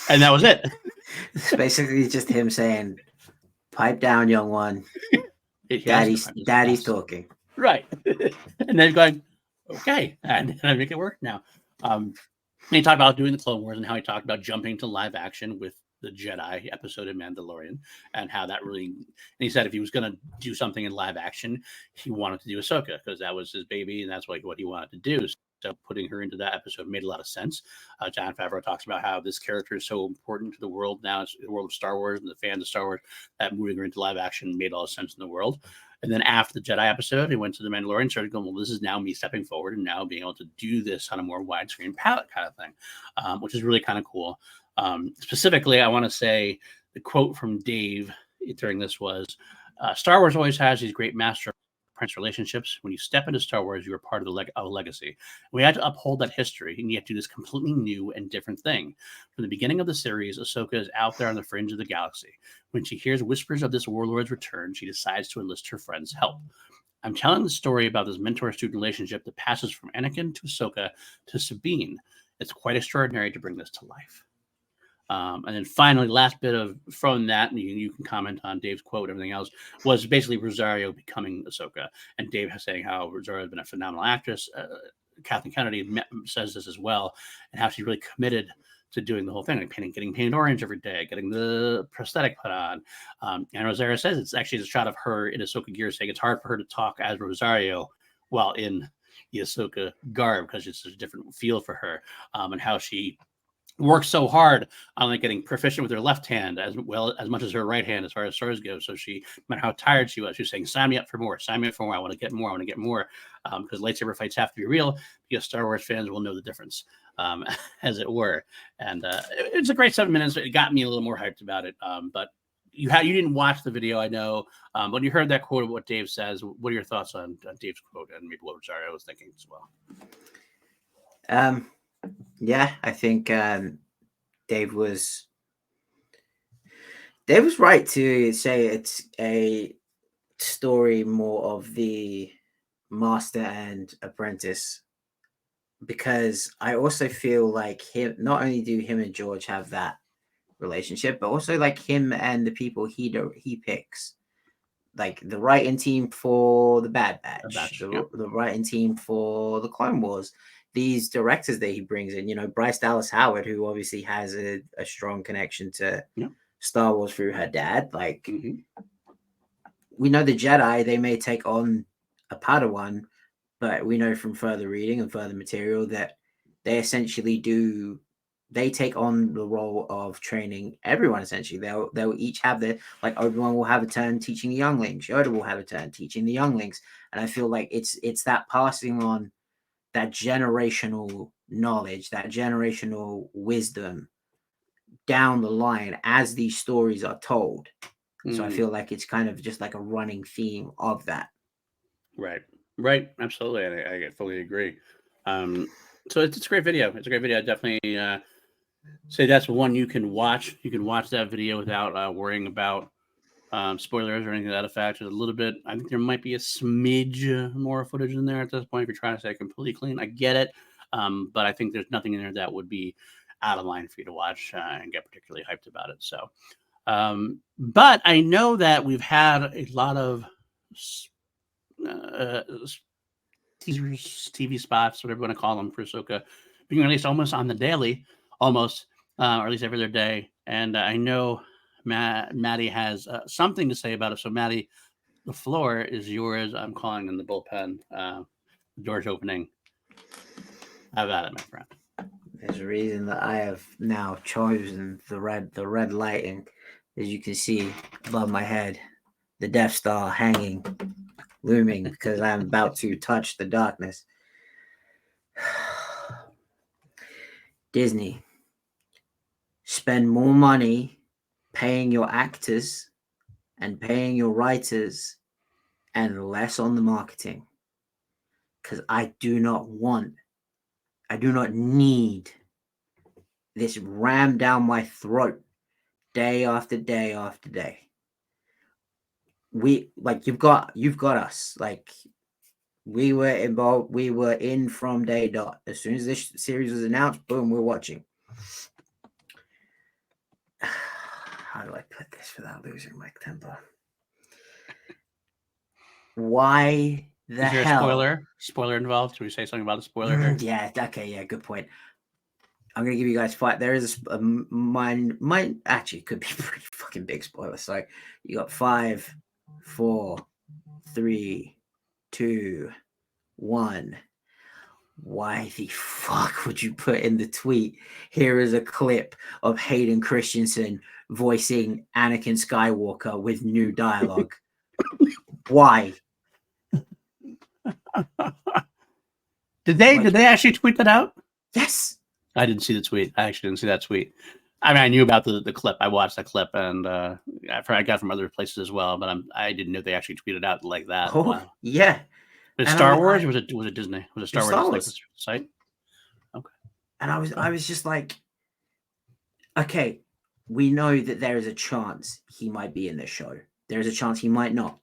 And that was it. It's basically just him saying, "Pipe down, young one. Daddy's talking." Right. And then going, okay, and I make it work now. And he talked about doing the Clone Wars and how he talked about jumping to live action with the Jedi episode of Mandalorian, and how that really, and he said if he was going to do something in live action, he wanted to do Ahsoka, because that was his baby and that's what he wanted to do. So putting her into that episode made a lot of sense. Jon Favreau talks about how this character is so important to the world now, it's the world of Star Wars and the fans of Star Wars, that moving her into live action made all the sense in the world. And then after the Jedi episode, he went to the Mandalorian, started going, well, this is now me stepping forward and now being able to do this on a more widescreen palette kind of thing, which is really kind of cool. Specifically, I want to say the quote from Dave during this was, Star Wars always has these great master apprentice relationships. When you step into Star Wars, you are part of a legacy. We had to uphold that history, and yet do this completely new and different thing. From the beginning of the series, Ahsoka is out there on the fringe of the galaxy. When she hears whispers of this warlord's return, she decides to enlist her friend's help. I'm telling the story about this mentor-student relationship that passes from Anakin to Ahsoka to Sabine. It's quite extraordinary to bring this to life. And then finally, last bit of from that, and you can comment on Dave's quote, everything else, was basically Rosario becoming Ahsoka. And Dave saying how Rosario has been a phenomenal actress. Kathleen Kennedy says this as well, and how she's really committed to doing the whole thing, like getting painted orange every day, getting the prosthetic put on. And Rosario says it's actually a shot of her in Ahsoka gear, saying it's hard for her to talk as Rosario while in the Ahsoka garb because it's a different feel for her, and how she works so hard on like getting proficient with her left hand as well as much as her right hand as far as swords go. So she, no matter how tired she was saying, sign me up for more, sign me up for more. I want to get more. I want to get more. Because lightsaber fights have to be real, because Star Wars fans will know the difference, as it were. And it's a great 7 minutes. It got me a little more hyped about it. But you didn't watch the video, I know. But you heard that quote of what Dave says. What are your thoughts on Dave's quote and maybe what Rosario was thinking as well? Yeah, I think Dave was right to say it's a story more of the master and apprentice, because I also feel like not only do him and George have that relationship, but also like him and the people he picks, like the writing team for the Bad Batch, the writing team for the Clone Wars, these directors that he brings in, Bryce Dallas Howard, who obviously has a strong connection to Star Wars through her dad. Like, we know the Jedi, they may take on a Padawan, but we know from further reading and further material that they essentially they take on the role of training everyone. Essentially, they'll each have like Obi-Wan will have a turn teaching the younglings, Yoda will have a turn teaching the younglings, and I feel like it's that passing on that generational knowledge, that generational wisdom down the line as these stories are told. So I feel like it's kind of just like a running theme of that. Right. Absolutely. I fully agree. So it's a great video. It's a great video. I definitely say that's one you can watch. You can watch that video without worrying about spoilers or anything to that effect. There's a little bit, I think there might be a smidge more footage in there at this point if you're trying to stay completely clean. I get it. But I think there's nothing in there that would be out of line for you to watch and get particularly hyped about it. So, but I know that we've had a lot of teasers, TV spots, whatever you want to call them, for Ahsoka being released almost on the daily, or at least every other day. And I know Matty has something to say about it. So, Matty, the floor is yours. I'm calling in the bullpen. Doors opening. How about it, my friend? There's a reason that I have now chosen the red lighting. As you can see above my head, the Death Star hanging, looming, because I'm about to touch the darkness. Disney, spend more money paying your actors and paying your writers and less on the marketing, because I do not need this rammed down my throat day after day after day. You've got us. Like, we were involved, we were in from day dot. As soon as this series was announced, boom, we're watching. How do I put this without losing my temper? Why the Is there hell? a spoiler involved? Should we say something about the spoiler here? Yeah, okay, yeah, good point. I'm gonna give you guys 5. There is mine actually could be a pretty fucking big spoiler. So you got 5, 4, 3, 2, 1. why the fuck would you put in the tweet, here is a clip of Hayden Christensen voicing Anakin Skywalker with new dialogue? Why? Did they actually tweet that out? Yes. I didn't see the tweet. I actually didn't see that tweet. I mean, I knew about the clip. I watched that clip, and I got from other places as well. But I didn't know they actually tweeted out like that. Oh, Wow. yeah. Was it Star Wars? Or was it Disney? Was it Star Wars? Star Like Wars. the site? Okay. And I was just like, okay, we know that there is a chance he might be in this show. There is a chance he might not.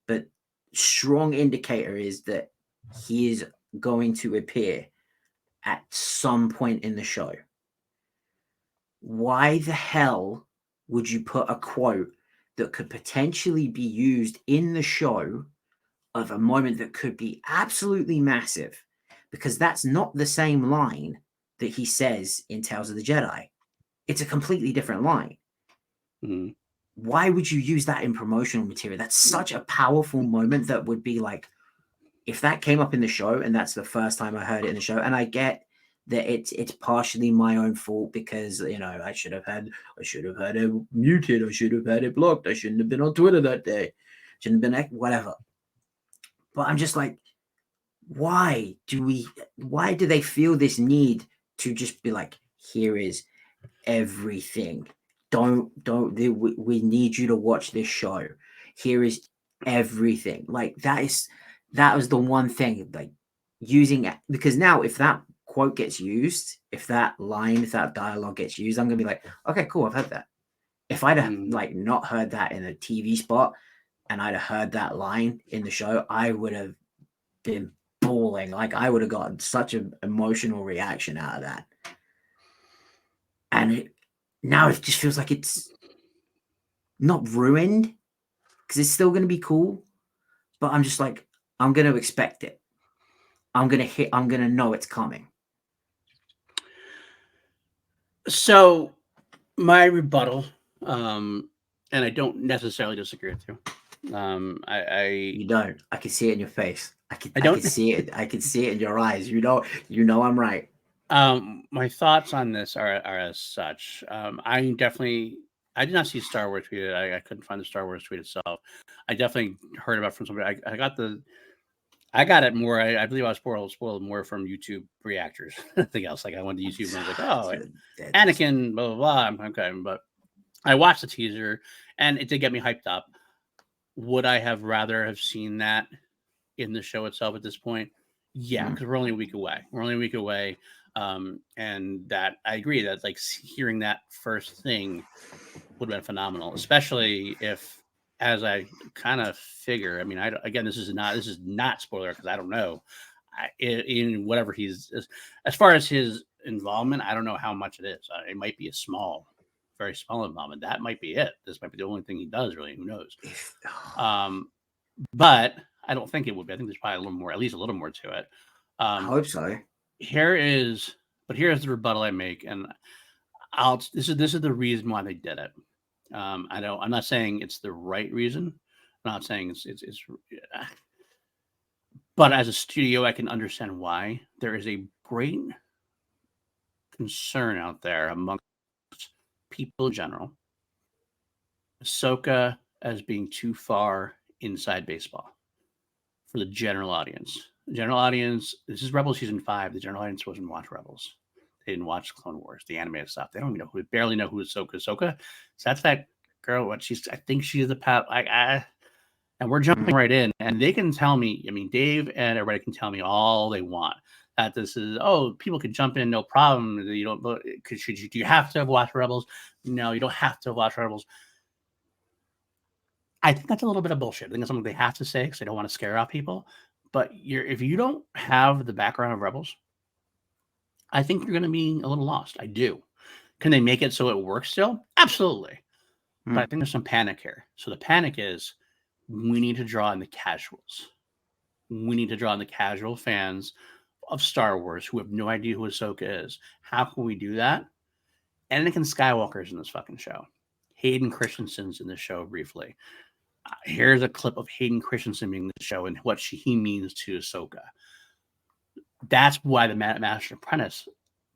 But strong indicator is that he is going to appear at some point in the show. Why the hell would you put a quote that could potentially be used in the show of a moment that could be absolutely massive? Because that's not the same line that he says in Tales of the Jedi. It's a completely different line. Mm-hmm. Why would you use that in promotional material? That's such a powerful moment that would be like, if that came up in the show and that's the first time I heard it in the show, and I get that it's partially my own fault because I should have had it muted, I should have had it blocked, I shouldn't have been on Twitter that day, shouldn't have been whatever. But I'm just like, why do they feel this need to just be like, here is everything, we need you to watch this show, here is everything. Like that was the one thing, like using it, because now if that quote gets used, if that dialogue gets used, I'm gonna be like, okay, cool, I've heard that. If I'd have like not heard that in a TV spot and I'd have heard that line in the show, I would have been bawling. Like I would have gotten such an emotional reaction out of that. And now it just feels like it's not ruined because it's still going to be cool, but I'm just like, I'm going to expect it. I'm going to know it's coming. So my rebuttal, and I don't necessarily disagree with you. You don't. I can see it in your face. I can see it. I can see it in your eyes. You know I'm right. My thoughts on this are as such. I did not see Star Wars tweet. I couldn't find the Star Wars tweet itself. I definitely heard about it from somebody. I got it more. I believe I was spoiled more from YouTube reactors. Nothing else. Like I went to YouTube and I was like, oh, Anakin, blah blah blah. I'm okay, but I watched the teaser and it did get me hyped up. Would I have rather have seen that in the show itself at this point? Yeah, because we're only a week away. And that I agree that like hearing that first thing would have been phenomenal, especially if, as I kind of figure, I mean, this is not spoiler because I don't know in whatever he's as far as his involvement. I don't know how much it is. It might be very small involvement. That might be it. This might be the only thing he does. Really, who knows? But I don't think it would be. I think there's probably at least a little more to it. I hope so. Here's the rebuttal I make, and this is the reason why they did it. I'm not saying it's the right reason. I'm not saying it's but as a studio, I can understand why there is a great concern out there amongst people in general. Ahsoka as being too far inside baseball for the general audience. The general audience, this is Rebels season 5. The general audience wasn't watch Rebels. They didn't watch Clone Wars, the animated stuff. They don't even barely know who Ahsoka is. So that's that girl. I think she's the pat. And we're jumping right in, and they can tell me. I mean, Dave and everybody can tell me all they want that this is. Oh, people can jump in, no problem. You don't. Do you have to have watched Rebels? No, you don't have to watch Rebels. I think that's a little bit of bullshit. I think it's something they have to say because they don't want to scare off people. But if you don't have the background of Rebels, I think you're going to be a little lost. I do. Can they make it so it works still? Absolutely. But I think there's some panic here. So the panic is we need to draw in the casuals. We need to draw in the casual fans of Star Wars who have no idea who Ahsoka is. How can we do that? Anakin Skywalker's in this fucking show. Hayden Christensen's in the show briefly. Here's a clip of Hayden Christensen being in the show and what he means to Ahsoka. that's why the Master Apprentice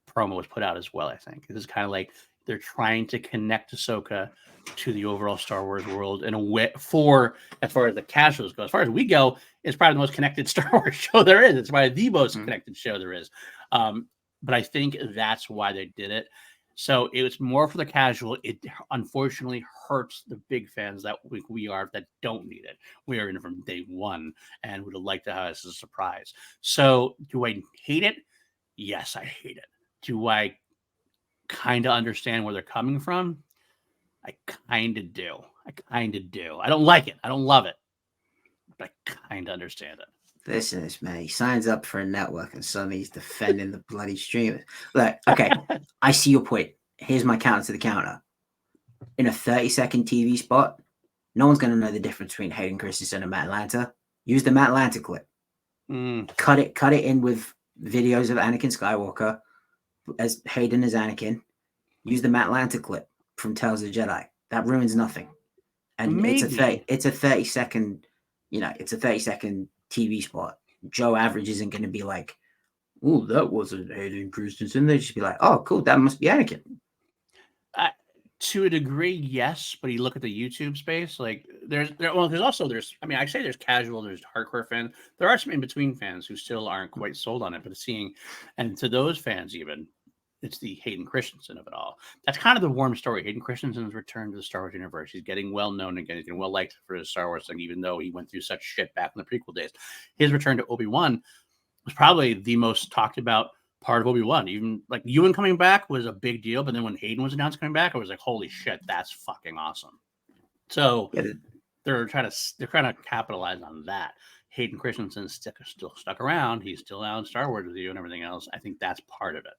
promo was put out as well. I think this is kind of like they're trying to connect Ahsoka to the overall Star Wars world in a way for as far as the casuals go. As far as we go, it's probably the most connected Star Wars show there is. It's probably the most connected show there is. But I think that's why they did it. So it was more for the casual. It unfortunately hurts the big fans that we are that don't need it. We are in from day one and would have liked to have this as a surprise. So do I hate it? Yes, I hate it. Do I kind of understand where they're coming from? I kind of do. I don't like it. I don't love it. But I kind of understand it. Listen to this, man. He signs up for a network and suddenly he's defending the bloody streamers. Look, okay, I see your point. Here's my counter to the counter. In a 30-second TV spot, no one's going to know the difference between Hayden Christensen and Matt Lanter. Use the Matt Lanter clip. Cut it in with videos of Anakin Skywalker as Hayden as Anakin. Use the Matt Lanter clip from Tales of the Jedi. That ruins nothing. And it's a 30-second, it's a 30-second TV spot. Joe Average isn't going to be like, "Oh, that wasn't Hayden Christensen." They just be like, "Oh, cool, that must be Anakin." To a degree, yes, but you look at the YouTube space, like there's I mean, I say there's casual, there's hardcore fans. There are some in between fans who still aren't quite sold on it, but and to those fans even, it's the Hayden Christensen of it all. That's kind of the warm story. Hayden Christensen's return to the Star Wars universe. He's getting well known again. He's getting well liked for his Star Wars thing, even though he went through such shit back in the prequel days. His return to Obi-Wan was probably the most talked about part of Obi-Wan. Even like Ewan coming back was a big deal, but then when Hayden was announced coming back, I was like, holy shit, that's fucking awesome. So they're trying to capitalize on that. Hayden Christensen still stuck around. He's still out in Star Wars with you and everything else. I think that's part of it.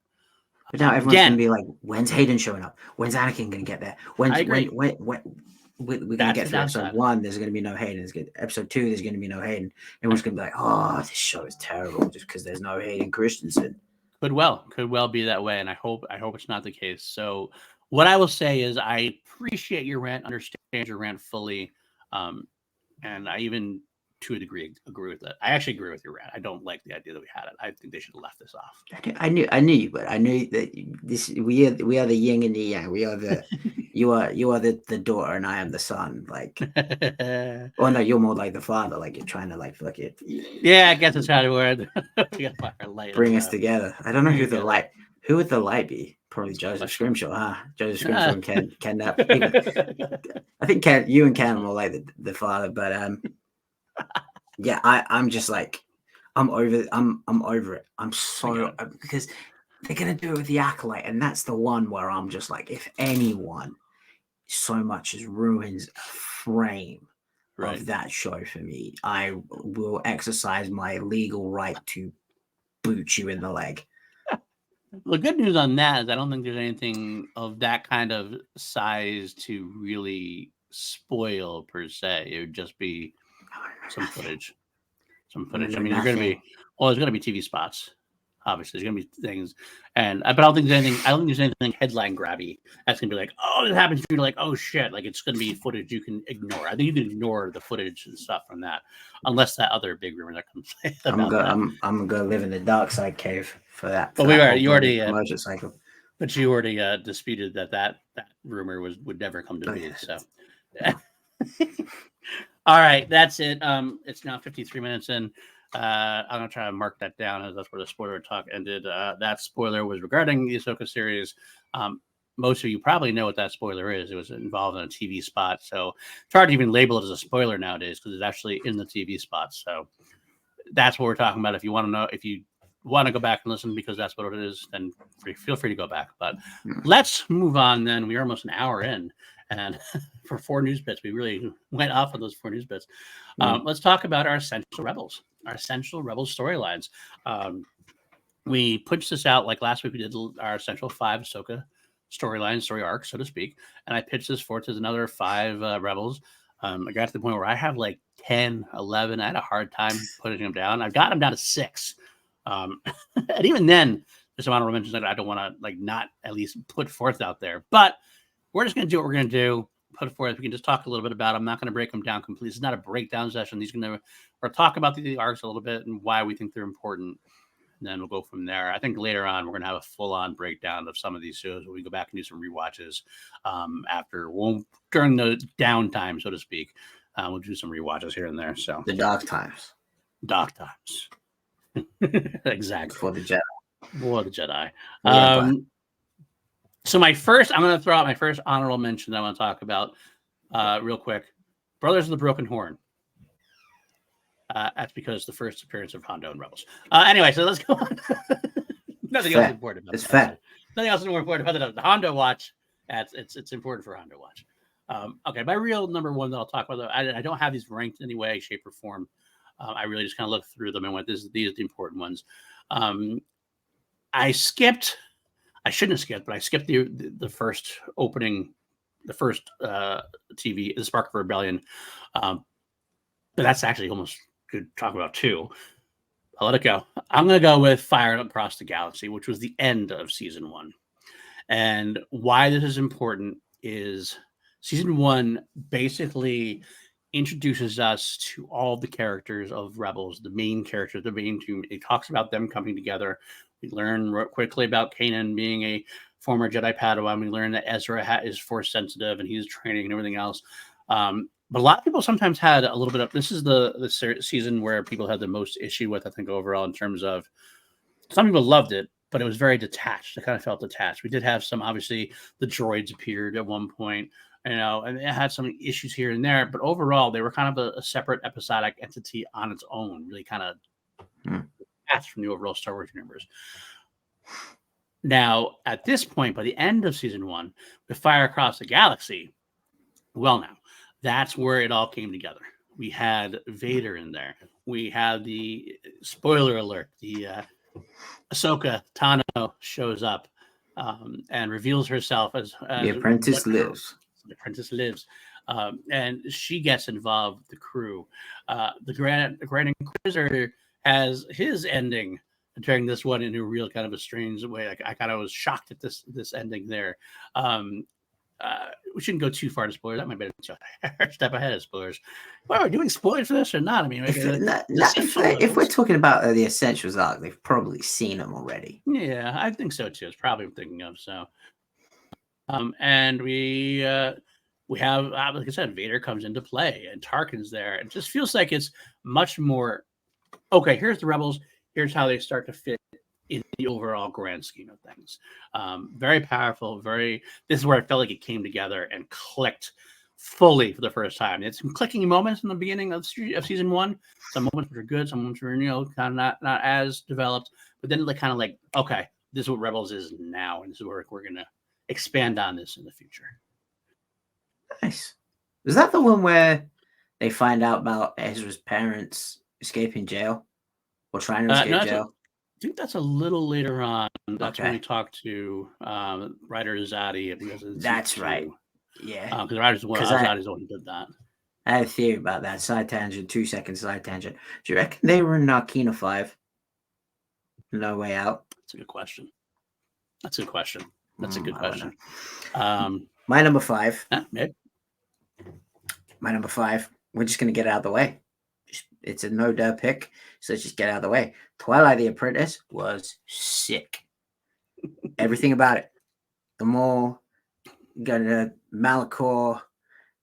But now everyone's going to be like, when's Hayden showing up? When's Anakin going to get there? When we're going to get through episode 1, there's going to be no Hayden. Episode 2, there's going to be no Hayden. Everyone's going to be like, oh, this show is terrible just because there's no Hayden Christensen. Could well be that way, and I hope it's not the case. So what I will say is I appreciate your rant, understand your rant fully, and I even to a degree agree with it. I actually agree with your rant. I don't like the idea that we had it. I think they should have left this off. I knew but I knew that we are the yin and the yang. We are the you are the daughter and I am the son. Like, oh no, you're more like the father. Like you're trying to like fuck it. Yeah, I guess that's how it works. Bring us together. I don't know who would the light be. Probably Joseph Scrimshaw, huh? Joseph Scrimshaw and Ken. I think you and Ken are more like the father, but yeah, I'm just like I'm over it. I'm so because they're gonna do it with the Acolyte, and that's the one where I'm just like, if anyone so much as ruins a frame of that show for me, I will exercise my legal right to boot you in the leg. The good news on that is I don't think there's anything of that kind of size to really spoil per se. It would just be some footage. I mean, there's going to be TV spots. Obviously, there's going to be things, but I don't think there's anything headline grabby that's going to be like, oh, this happens for you. Like, oh shit, like it's going to be footage you can ignore. I think you can ignore the footage and stuff from that, unless that other big rumor that comes. I'm gonna go live in the dark side cave for that. But you already motorcycle. But you already disputed that rumor would never come to be. So, all right, that's it. It's now 53 minutes in. I'm gonna try to mark that down as that's where the spoiler talk ended. That spoiler was regarding the Ahsoka series. Most of you probably know what that spoiler is. It was involved in a TV spot, so it's hard to even label it as a spoiler nowadays because it's actually in the TV spot. So that's what we're talking about. If you want to know, if you want to go back and listen because that's what it is, then feel free to go back. But let's move on then. We're almost an hour in, and for 4 news bits, we really went off on those 4 news bits. Let's talk about our Essential Rebels storylines. We pushed this out like last week. We did our Essential 5 Ahsoka story arc, so to speak, and I pitched this forth as another 5 Rebels. I got to the point where I have like 10, 11. I had a hard time putting them down. I've got them down to 6. And even then, there's some honorable mentions that I don't want to like not at least put forth out there. But we're just going to do what we're going to do. Put forth. We can just talk a little bit about them. I'm not going to break them down completely. It's not a breakdown session. We're talk about the arcs a little bit and why we think they're important. and then we'll go from there. I think later on we're gonna have a full-on breakdown of some of these shows where we go back and do some rewatches during the downtime, so to speak. We'll do some rewatches here and there. So the dark times. Exactly. For the Jedi. For the Jedi. So I'm going to throw out my first honorable mention that I want to talk about real quick. Brothers of the Broken Horn. That's because the first appearance of Hondo and Rebels. Anyway, so let's go on. Nothing else important about it's that. fair. Nothing else more important about the Hondo watch. It's important for Hondo watch. Okay, my real number one that I'll talk about, I don't have these ranked in any way, shape, or form. I really just kind of looked through them and went, these are the important ones. I shouldn't have skipped, but I skipped the first opening, the first TV, the Spark of Rebellion. But that's actually almost good to talk about too. I'll let it go. I'm going to go with Fire Across the Galaxy, which was the end of season 1. And why this is important is season 1 basically introduces us to all the characters of Rebels, the main characters, the main team. It talks about them coming together. We learn quickly about Kanan being a former Jedi Padawan. We learn that Ezra is force sensitive and he's training and everything else. But a lot of people sometimes had a little bit of, this is the season where people had the most issue with, I think, overall, in terms of some people loved it, but it was very detached. It kind of felt detached. We did have some, obviously, the droids appeared at one point, and it had some issues here and there, but overall, they were kind of a separate episodic entity on its own, really kind of detached from the overall Star Wars universe. Now, at this point, by the end of season 1, with Fire Across the Galaxy, well, now, that's where it all came together. We had Vader in there. We had the, spoiler alert, the Ahsoka Tano shows up and reveals herself as the apprentice lives. The apprentice lives. And she gets involved with the crew. The Grand Inquisitor has his ending during this one in a real kind of a strange way. I kind of was shocked at this ending there. We shouldn't go too far into spoilers. That might be a step ahead of spoilers. Well, are we doing spoilers for this or not? I mean, if we're talking about the Essentials arc, they've probably seen them already. Yeah, I think so too. It's probably what I'm thinking of. So, and we have, like I said, Vader comes into play and Tarkin's there. It just feels like it's much more. Okay, here's the Rebels. Here's how they start to fit in the overall grand scheme of things. Very powerful, this is where I felt like it came together and clicked fully for the first time. It's some clicking moments in the beginning of season 1. Some moments were good, some moments were, kind of not as developed, but then kind of like, okay, this is what Rebels is now, and this is where we're going to expand on this in the future. Nice. Is that the one where they find out about Ezra's parents escaping jail or trying to escape jail? I think that's a little later on. That's when we talk to Ryder Zaddy. That's right. Yeah. Because Ryder Zaddy's the one who did that. I had a theory about that. Side tangent, 2-second side tangent. Do you reckon they were in Narkina 5? No Way Out? That's a good question. That's a good question. My number 5. Maybe. My number 5. We're just going to get it out of the way. It's a no-duh pick, so let's just get out of the way. Twilight the Apprentice was sick. Everything about it. The Maul, going to Malachor,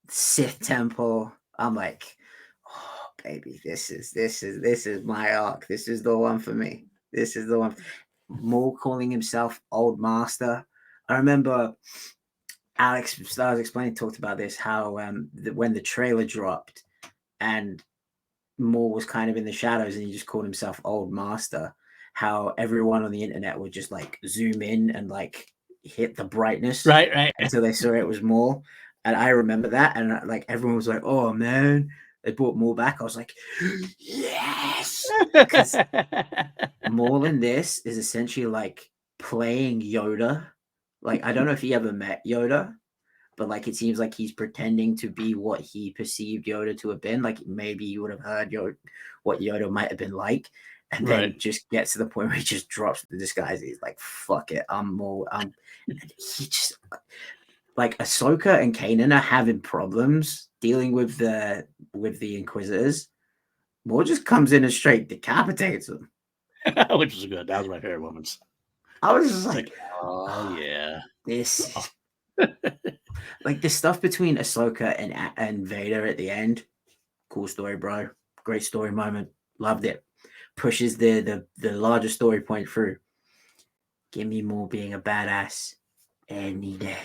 Sith Temple. I'm like, oh baby, this is my arc. This is the one for me. This is the one. Maul calling himself Old Master. I remember Alex Stars Explained talked about this, how when the trailer dropped and Maul was kind of in the shadows and he just called himself Old Master, how everyone on the internet would just like zoom in and like hit the brightness right until they saw it was Maul. And I remember that, and like everyone was like, oh man, they brought Maul back. I was like, yes, because Maul in this is essentially like playing Yoda. Like, I don't know if he ever met Yoda, but like it seems like he's pretending to be what he perceived Yoda to have been. Like maybe you would have heard what Yoda might have been like, and then just gets to the point where he just drops the disguise. He's like, "Fuck it, I'm more." He just like Ahsoka and Kanan are having problems dealing with the Inquisitors. Maul just comes in and straight decapitates them. which was good. That was my favorite moments. I was just It's like, oh yeah. this like the stuff between Ahsoka and Vader at the end. Cool story, bro. Great story moment. Loved it. Pushes the larger story point through. Give me more being a badass any day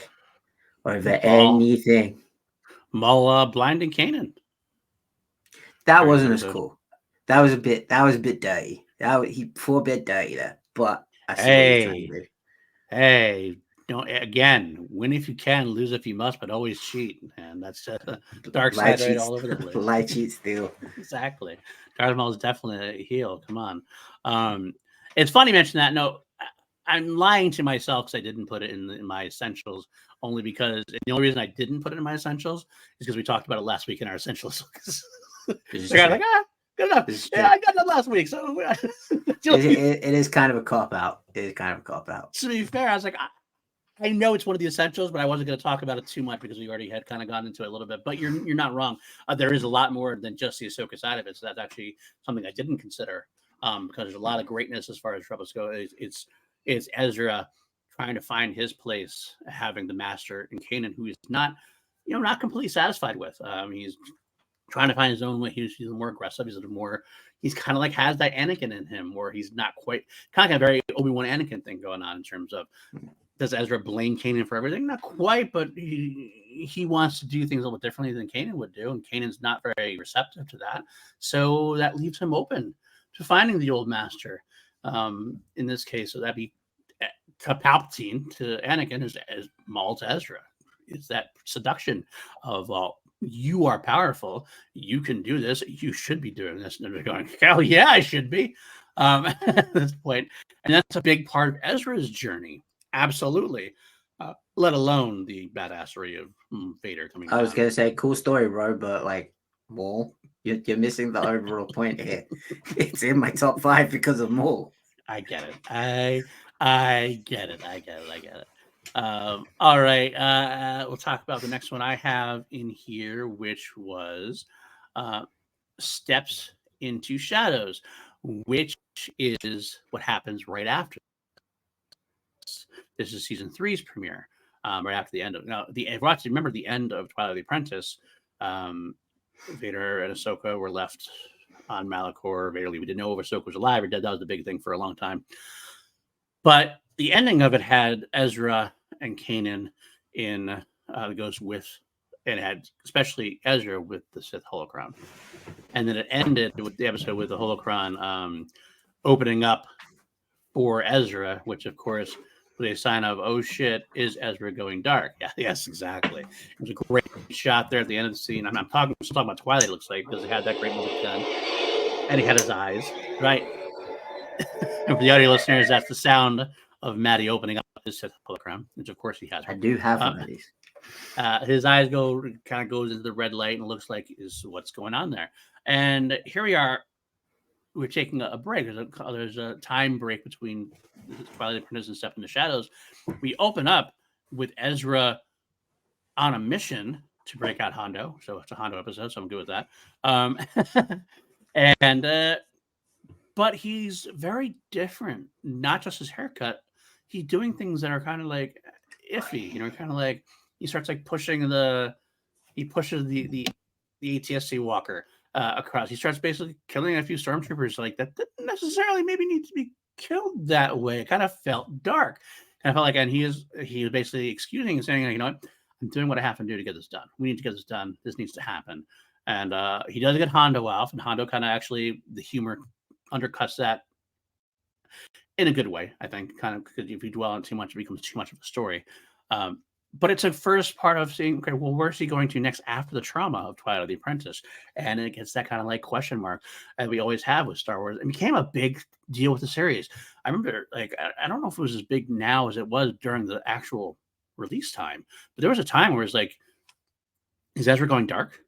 over anything. Maul blinding Kanan. That Very wasn't as episode. cool. That was a bit dirty. He poor bit dirty there. But I see what he's trying to do. Hey, don't again. Win if you can, lose if you must, but always cheat. And that's the dark side right all over the place. Light cheat still. Exactly. Darth Maul is definitely a heel. Come on. It's funny you mention that. No, I'm lying to myself because I didn't put it in my essentials. Only because the only reason I didn't put it in my essentials is because we talked about it last week in our essentials. So I'm like, good enough. Yeah, I got that last week. So it is kind of a cop out. It is kind of a cop out. To be fair, I was like, I know it's one of the essentials, but I wasn't going to talk about it too much because we already had kind of gotten into it a little bit. But you're not wrong. There is a lot more than just the Ahsoka side of it. So that's actually something I didn't consider because there's a lot of greatness as far as Rebels go. It's Ezra trying to find his place, having the master in Kanan, who is not completely satisfied with. He's trying to find his own way. He's more aggressive. He's kind of like has that Anakin in him, where he's not quite kind of a very Obi-Wan Anakin thing going on in terms of. Does Ezra blame Kanan for everything? Not quite, but he wants to do things a little differently than Kanan would do, and Kanan's not very receptive to that. So that leaves him open to finding the old master. In this case, so that'd be to Palpatine to Anakin as Maul to Ezra. It's that seduction of you are powerful, you can do this, you should be doing this, and they're going, hell yeah, I should be. At this point, and that's a big part of Ezra's journey. Absolutely. Let alone the badassery of Vader coming I was down. going to say, cool story, bro, but like, Maul, you're missing the overall point here. It's in my top 5 because of Maul. I get it. I get it. All right. We'll talk about the next one I have in here, which was Steps into Shadows, which is what happens right after. This is season 3's premiere, right after the end of remember the end of Twilight of the Apprentice. Vader and Ahsoka were left on Malachor. Vader, we didn't know if Ahsoka was alive or dead. That was the big thing for a long time. But the ending of it had Ezra and Kanan in goes with, and had especially Ezra with the Sith holocron, and then it ended with the episode with the holocron opening up for Ezra, which of course with a sign of, oh shit, is Ezra going dark? Yeah, yes, exactly. It was a great shot there at the end of the scene. I'm still talking about Twilight, it looks like, because it had that great music done. And he had his eyes, right? And for the audio listeners, that's the sound of Matty opening up his Sith holocron, which of course he has. I do have one of these. His eyes kind of goes into the red light, and it looks like is what's going on there. And here we are. We're taking a break. There's a time break between Twilight of the Apprentice and Step in the Shadows. We open up with Ezra on a mission to break out Hondo. So it's a Hondo episode, so I'm good with that. But he's very different. Not just his haircut. He's doing things that are kind of like iffy. Kind of like he starts like pushing the ATSC walker across. He starts basically killing a few stormtroopers like that didn't necessarily maybe need to be killed that way. It kind of felt dark. And I felt like, and he was basically excusing and saying, you know what, I'm doing what I have to do to get this done. We need to get this done. This needs to happen. And he does get Hondo off, and Hondo kind of actually, the humor undercuts that in a good way, I think, kind of, because if you dwell on too much, it becomes too much of a story. But it's a first part of seeing, okay, well, where's he going to next after the trauma of Twilight of the Apprentice? And it gets that kind of like question mark that we always have with Star Wars. It became a big deal with the series. I remember, like, I don't know if it was as big now as it was during the actual release time, but there was a time where it's like, is Ezra going dark?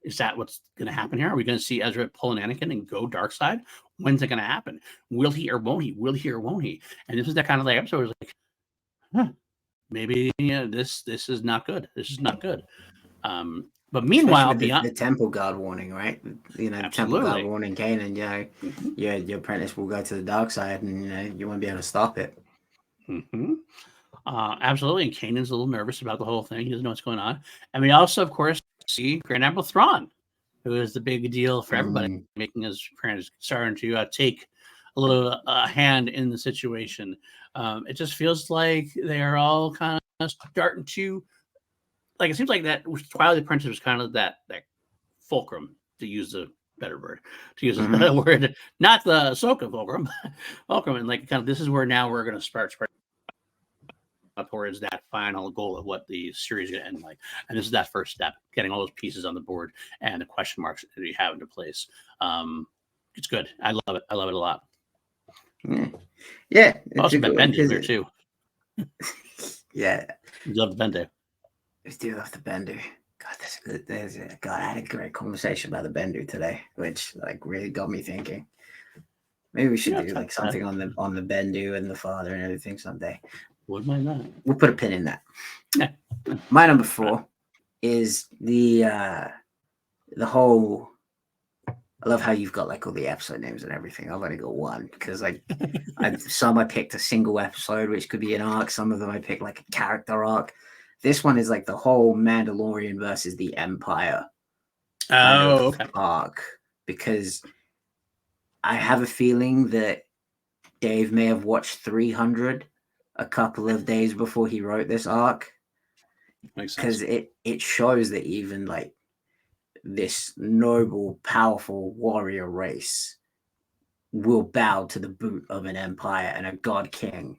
Is that what's going to happen here? Are we going to see Ezra pull an Anakin and go dark side? When's it going to happen? Will he or won't he? Will he or won't he? And this is that kind of like episode where it's like, huh. Maybe this is not good. This is not good. But Especially meanwhile, with beyond the temple guard warning, right? You know, the temple guard absolutely, warning Kanan, your apprentice will go to the dark side, and you won't be able to stop it. Absolutely, and Kanan's a little nervous about the whole thing. He doesn't know what's going on, and we also, of course, see Grand Admiral Thrawn, who is the big deal for everybody, making his parents starting to take a little hand in the situation. It just feels like they are all kind of starting to, like, it seems like that Twilight Princess was kind of that fulcrum, to use the better word, to use a word, not the Ahsoka fulcrum, and like kind of this is where now we're going to start towards that final goal of what the series is going to end like. And this is that first step, getting all those pieces on the board and the question marks that you have into place. It's good. I love it. I love it a lot. Yeah. It's also, Bendu there too. Yeah. Love Bendu. I do love the Bendu. God, that's good. God, I had a great conversation about the Bendu today, which like really got me thinking. Maybe we should do like something on the Bendu and the father and everything someday. Wouldn't mind that. We'll put a pin in that. Yeah. My number 4 is the whole. I love how you've got like all the episode names and everything. I've only got one because some I picked a single episode, which could be an arc. Some of them I picked like a character arc. This one is like the whole Mandalorian versus the Empire arc, because I have a feeling that Dave may have watched 300 a couple of days before he wrote this arc, because it shows that even like this noble, powerful warrior race will bow to the boot of an empire and a god king,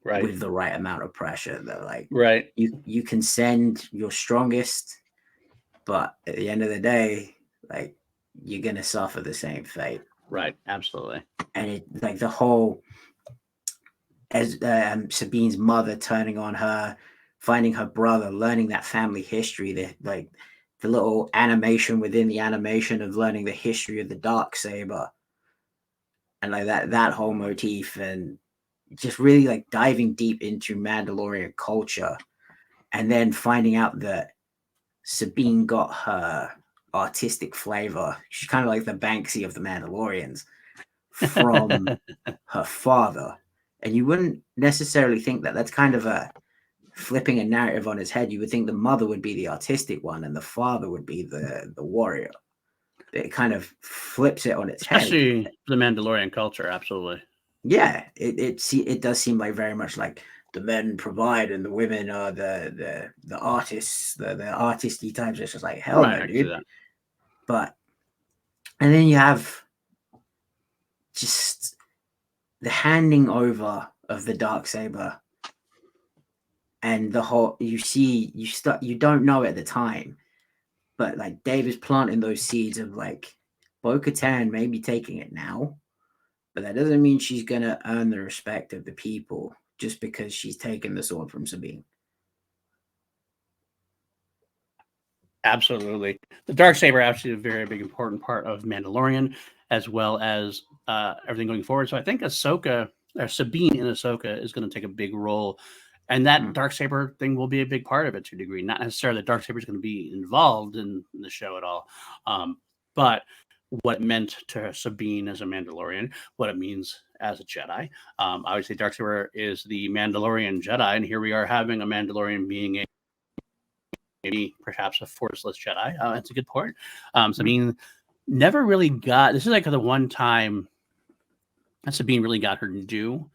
with the right amount of pressure. That like you can send your strongest, but at the end of the day, like you're gonna suffer the same fate. Right, absolutely. And it like the whole, as Sabine's mother turning on her, finding her brother, learning that family history, the little animation within the animation of learning the history of the Darksaber, and like that whole motif, and just really like diving deep into Mandalorian culture, and then finding out that Sabine got her artistic flavor. She's kind of like the Banksy of the Mandalorians from her father. And you wouldn't necessarily think that. That's kind of a flipping a narrative on its head. You would think the mother would be the artistic one and the father would be the warrior. It kind of flips it on its head. Especially the Mandalorian culture, absolutely. Yeah, it does seem like very much like the men provide and the women are the artists, the artisty types. It's just like hell no, dude. But and then you have just the handing over of the Darksaber, and the whole you don't know at the time, but like Dave is planting those seeds of like Bo-Katan may be taking it now, but that doesn't mean she's gonna earn the respect of the people just because she's taken the sword from Sabine. Absolutely. The Darksaber actually a very big important part of Mandalorian, as well as everything going forward. So I think Ahsoka, or Sabine in Ahsoka, is going to take a big role, and that Darksaber thing will be a big part of it to a degree. Not necessarily that Darksaber is going to be involved in the show at all, but what it meant to Sabine as a Mandalorian, what it means as a Jedi. Obviously, Darksaber is the Mandalorian Jedi, and here we are having a Mandalorian being maybe perhaps a forceless Jedi. That's a good point. Sabine never really got. This is like the one time that Sabine really got her due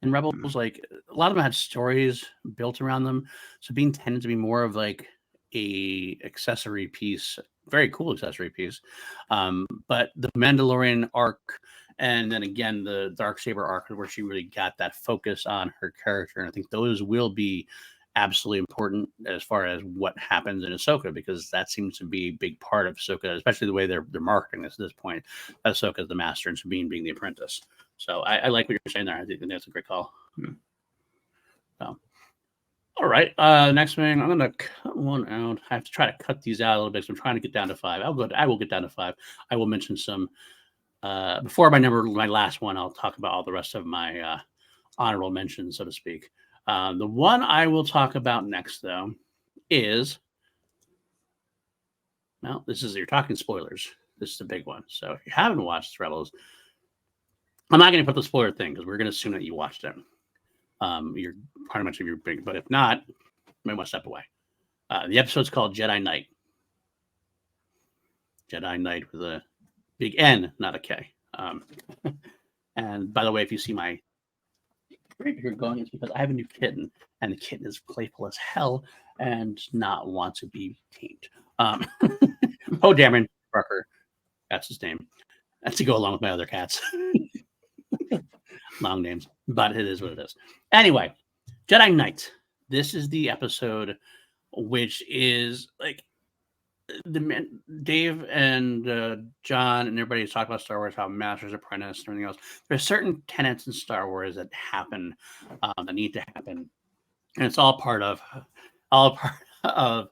in Rebels. Like a lot of them had stories built around them. Sabine tended to be more of like a accessory piece, very cool accessory piece. But the Mandalorian arc, and then again the Darksaber arc, where she really got that focus on her character, and I think those will be absolutely important as far as what happens in Ahsoka, because that seems to be a big part of Ahsoka, especially the way they're marketing this at this point. Ahsoka is the master and Sabine being the apprentice. So I like what you're saying there. I think that's a great call. So, all right. Next thing, I'm gonna cut one out. I have to try to cut these out a little bit. So I'm trying to get down to 5. I will get down to 5. I will mention some before my last one. I'll talk about all the rest of my honorable mentions, so to speak. The one I will talk about next, though, is Now, you're talking spoilers. This is the big one. So if you haven't watched Rebels, I'm not going to put the spoiler thing because we're going to assume that you watched it. You're pretty much your big, but if not, you might want to step away. The episode's called Jedi Knight. Jedi Knight with a big N, not a K. And by the way, if you see my grape here going, it's because I have a new kitten, and the kitten is playful as hell and not want to be tamed. Oh, Dameron Barker, that's his name. That's to go along with my other cats. Long names, but it is what it is. Anyway, Jedi Knight. This is the episode, which is like Dave and John and everybody talk about Star Wars, how Master's Apprentice and everything else. There's certain tenets in Star Wars that happen, that need to happen, and it's all part of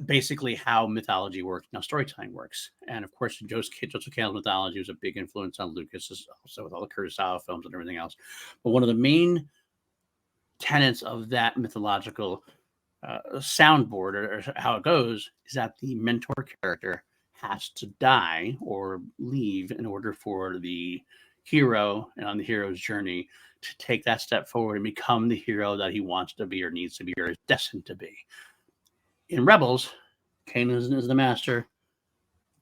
basically how mythology works, storytelling works. And of course, Joseph Campbell's mythology was a big influence on Lucas, also with all the Kurosawa films and everything else. But one of the main tenets of that mythological soundboard, or how it goes, is that the mentor character has to die or leave in order for the hero and on the hero's journey to take that step forward and become the hero that he wants to be or needs to be or is destined to be. In Rebels, Kanan is the master,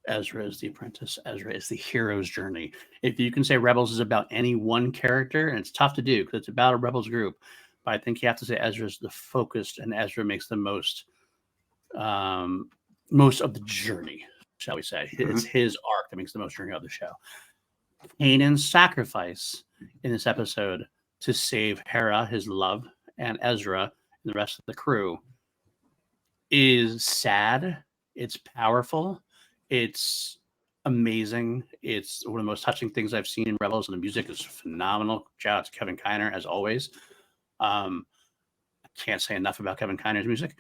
Ezra is the apprentice, Ezra is the hero's journey. If you can say Rebels is about any one character, and it's tough to do because it's about a Rebels group, but I think you have to say Ezra's the focused, and Ezra makes the most of the journey, shall we say. Mm-hmm. It's his arc that makes the most journey of the show. Kanan's sacrifice in this episode to save Hera, his love, and Ezra and the rest of the crew is sad. It's powerful. It's amazing. It's one of the most touching things I've seen in Rebels, and the music is phenomenal. Shout out to Kevin Kiner, as always. I can't say enough about Kevin Kiner's music.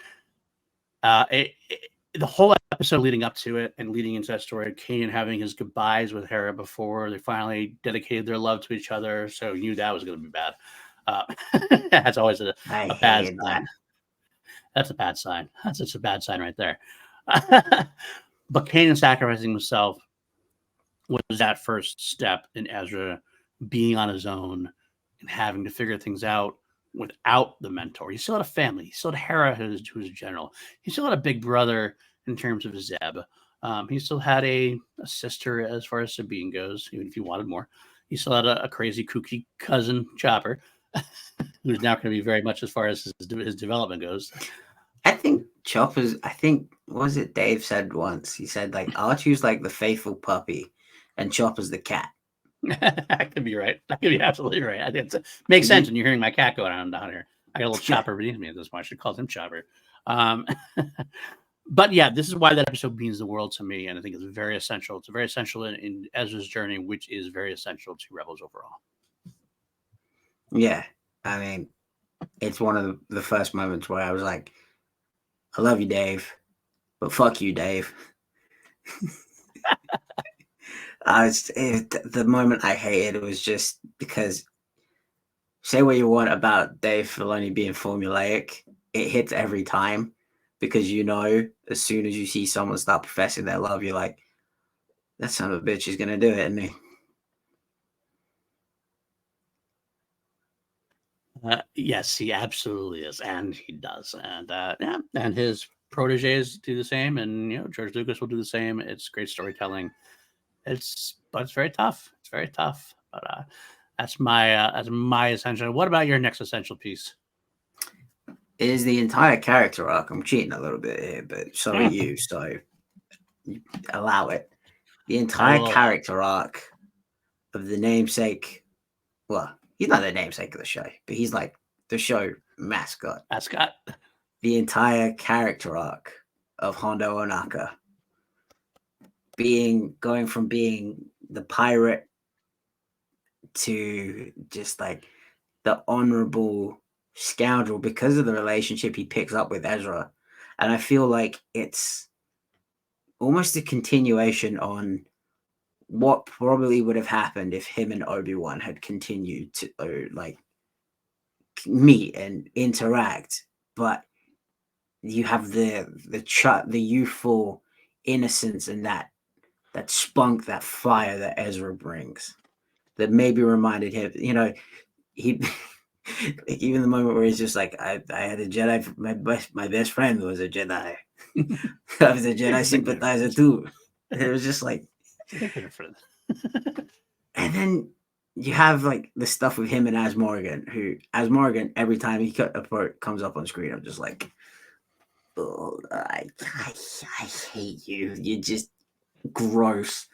The whole episode leading up to it and leading into that story, Kanan having his goodbyes with Hera before they finally dedicated their love to each other, so you knew that was going to be bad. That's always a bad sign. That's a bad sign. That's just a bad sign right there. But Kanan sacrificing himself was that first step in Ezra being on his own and having to figure things out without the mentor. He still had a family. He still had Hera, who's a general. He still had a big brother in terms of Zeb. He still had a sister as far as Sabine goes, even if he wanted more. He still had a crazy, kooky cousin, Chopper, who's now going to be very much as far as his development goes. I think Chopper's, what was it Dave said once? He said, like, R2's like the faithful puppy and Chopper's the cat. That could be right. That could be absolutely right. I think it makes sense when you're hearing my cat going on down here. I got a little Chopper beneath me at this point. I should call him Chopper. But yeah, this is why that episode means the world to me, and I think it's very essential. It's very essential in Ezra's journey, which is very essential to Rebels overall. Yeah, I mean, it's one of the first moments where I was like, I love you, Dave, but fuck you, Dave. The moment I hated it was just because, say what you want about Dave Filoni being formulaic, it hits every time because as soon as you see someone start professing their love, you're like, that son of a bitch is gonna do it, isn't he? Yes, he absolutely is, and he does, and and his proteges do the same, and George Lucas will do the same. It's great storytelling. But it's very tough. It's very tough. But that's my essential. What about your next essential piece? It is the entire character arc. I'm cheating a little bit here, but so are you. So you allow it. The entire character arc of the namesake. Well, he's not the namesake of the show, but he's like the show mascot. The entire character arc of Hondo Ohnaka. Going from being the pirate to just like the honorable scoundrel because of the relationship he picks up with Ezra. And I feel like it's almost a continuation on what probably would have happened if him and Obi-Wan had continued to meet and interact. But you have the youthful innocence and that spunk, that fire that Ezra brings, that maybe reminded him, he even the moment where he's just like, I had a Jedi, my best friend was a Jedi. I was a Jedi sympathizer too. It was just like, and then you have like the stuff with him and As Morgan, every time he comes up on screen, I'm just like, oh, I hate you. You're just gross.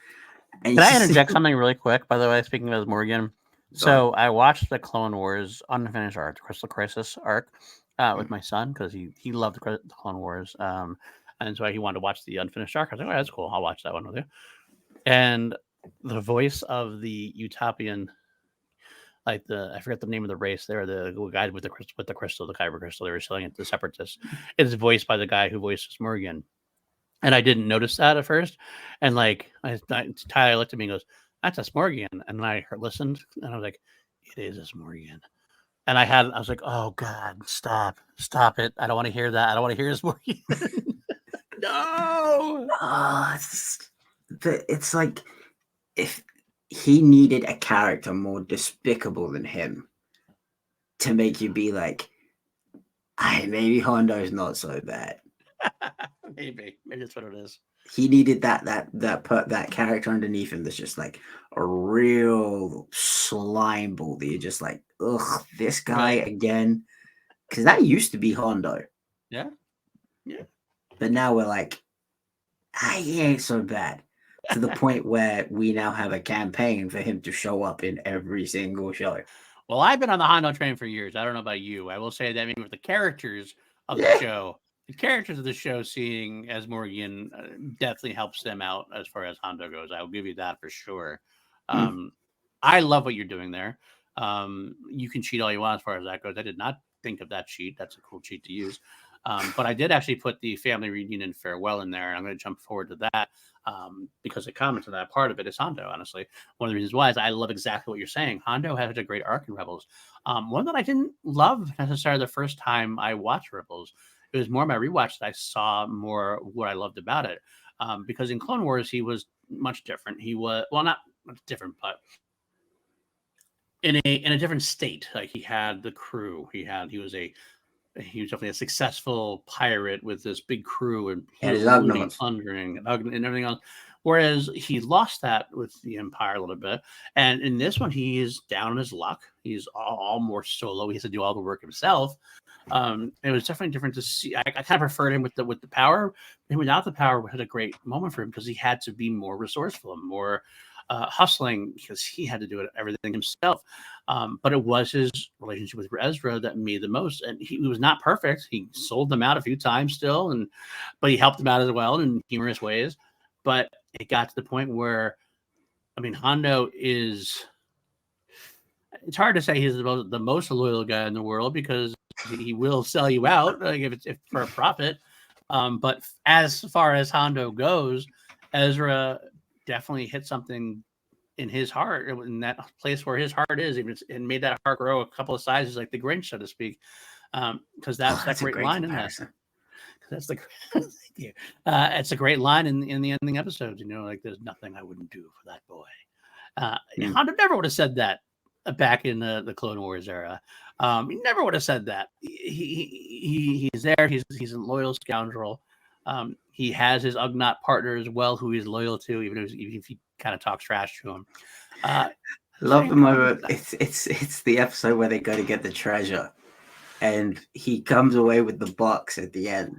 And Can I interject something really quick, by the way, speaking of As Morgan? So I watched the Clone Wars unfinished arc, the Crystal Crisis arc, with my son because he loved the Clone Wars, and so he wanted to watch the unfinished arc. I was like, "Oh, that's cool. I'll watch that one with you." And the voice of the Utopian, like I forget the name of the race. They're the guy with the crystal, the Kyber crystal. They were selling it to the Separatists. It's voiced by the guy who voices Morgan. And I didn't notice that at first. And like Tyler looked at me and goes, "That's a Morgan." And I listened and I was like, "It is a Morgan." And I was like, "Oh God, stop it. I don't want to hear that. I don't want to hear this Morgan." No. It's like if he needed a character more despicable than him to make you be like, maybe Hondo's not so bad. Maybe that's what it is. He needed that character underneath him that's just like a real slime ball that you're just like, ugh, this guy again. Because that used to be Hondo. Yeah. But now we're like, he ain't so bad. To the point where we now have a campaign for him to show up in every single show. Well, I've been on the Hondo train for years. I don't know about you. I will say that with the characters of the show, seeing As Morgan definitely helps them out as far as Hondo goes. I will give you that for sure. I love what you're doing there. You can cheat all you want as far as that goes. I did not think of that cheat. That's a cool cheat to use. But I did actually put the family reunion and farewell in there. And I'm going to jump forward to that because it comments on that part of it is Hondo, honestly. One of the reasons why is I love exactly what you're saying. Hondo had a great arc in Rebels. One that I didn't love necessarily the first time I watched Rebels. It was more my rewatch that I saw more what I loved about it. Because in Clone Wars, he was much different. He was, well, not much different, but in a different state. Like he had the crew. He was definitely a successful pirate with this big crew and plundering and everything else. Whereas he lost that with the Empire a little bit. And in this one, he is down on his luck. He's all more solo. He has to do all the work himself. It was definitely different to see. I kind of preferred him with the power. And without the power, we had a great moment for him because he had to be more resourceful and more hustling because he had to do everything himself. But it was his relationship with Ezra that made the most. And he was not perfect. He sold them out a few times still, but he helped them out as well in humorous ways. But it got to the point where, Hondo is. It's hard to say he's the most loyal guy in the world because he will sell you out like if for a profit. But as far as Hondo goes, Ezra definitely hit something in his heart, in that place where his heart is, and made that heart grow a couple of sizes, like the Grinch, so to speak. Because that's that great line comparison. In that. That's thank you. It's a great line in the ending episodes. Like there's nothing I wouldn't do for that boy. Hondo never would have said that back in the Clone Wars era. He never would have said that. He's there. He's a loyal scoundrel. He has his Ugnaught partner as well, who he's loyal to, even if he kind of talks trash to him. Love the moment. It's the episode where they go to get the treasure, and he comes away with the box at the end,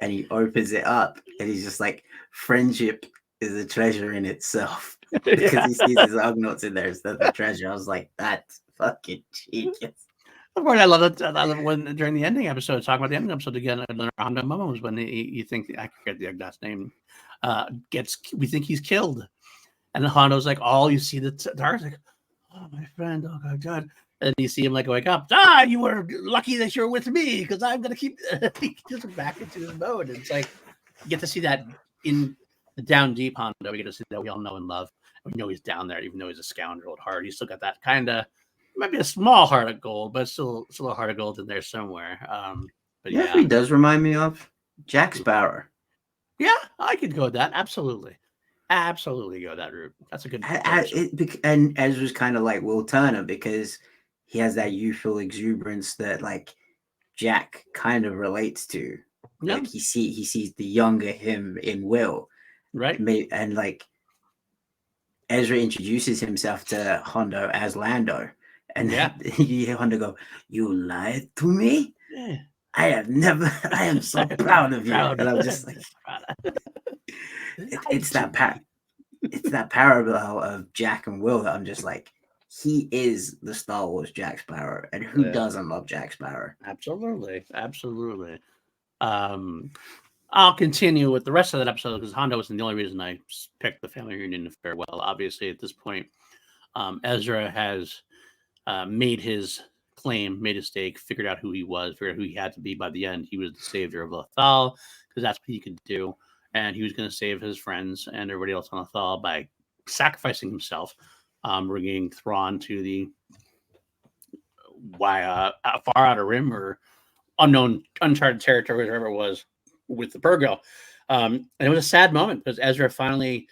and he opens it up, and he's just like, "Friendship is a treasure in itself," because he sees his Ugnaughts in there instead of the treasure. I was like, "That's fucking genius." Of course, I love it. I love when during the ending episode, talking about the ending episode again, another Hondo moment was when you think, I forget the Ugnaughts name, we think he's killed, and Hondo's like, all you see the dark, like, "Oh my friend, oh my God," and you see him like wake up. You were lucky that you're with me because I'm gonna keep just back into his mode. And it's like you get to see that in the down deep Hondo. We get to see that we all know and love. We know he's down there, even though he's a scoundrel at heart. He's still got that kind of. Might be a small heart of gold, but still a heart of gold in there somewhere. But yeah, he does remind me of Jack Sparrow. Yeah, I could go with that. Absolutely. Absolutely go that route. That's a good choice. And Ezra's kind of like Will Turner because he has that youthful exuberance that like Jack kind of relates to. Yeah, Like he sees the younger him in Will, right. and like Ezra introduces himself to Hondo as Lando, and Yeah. you hear Hondo go, "You lied to me. Yeah. I have never. I am so proud of you." Proud. And I'm just like, Lied it's to that me. it's that parallel of Jack and Will that I'm just like, he is the Star Wars Jack Sparrow, and who Yeah, doesn't love Jack Sparrow? absolutely. Absolutely. Um, I'll continue with the rest of that episode because Hondo wasn't the only reason I picked the family reunion to farewell. Obviously, at this point, Ezra has made his claim, made his stake, figured out who he was, figured out who he had to be by the end. He was the savior of Lothal because that's what he could do. And he was going to save his friends and everybody else on Lothal by sacrificing himself, bringing Thrawn to the far outer rim or unknown, uncharted territory, wherever it was with the Burgo. And it was a sad moment because Ezra finally,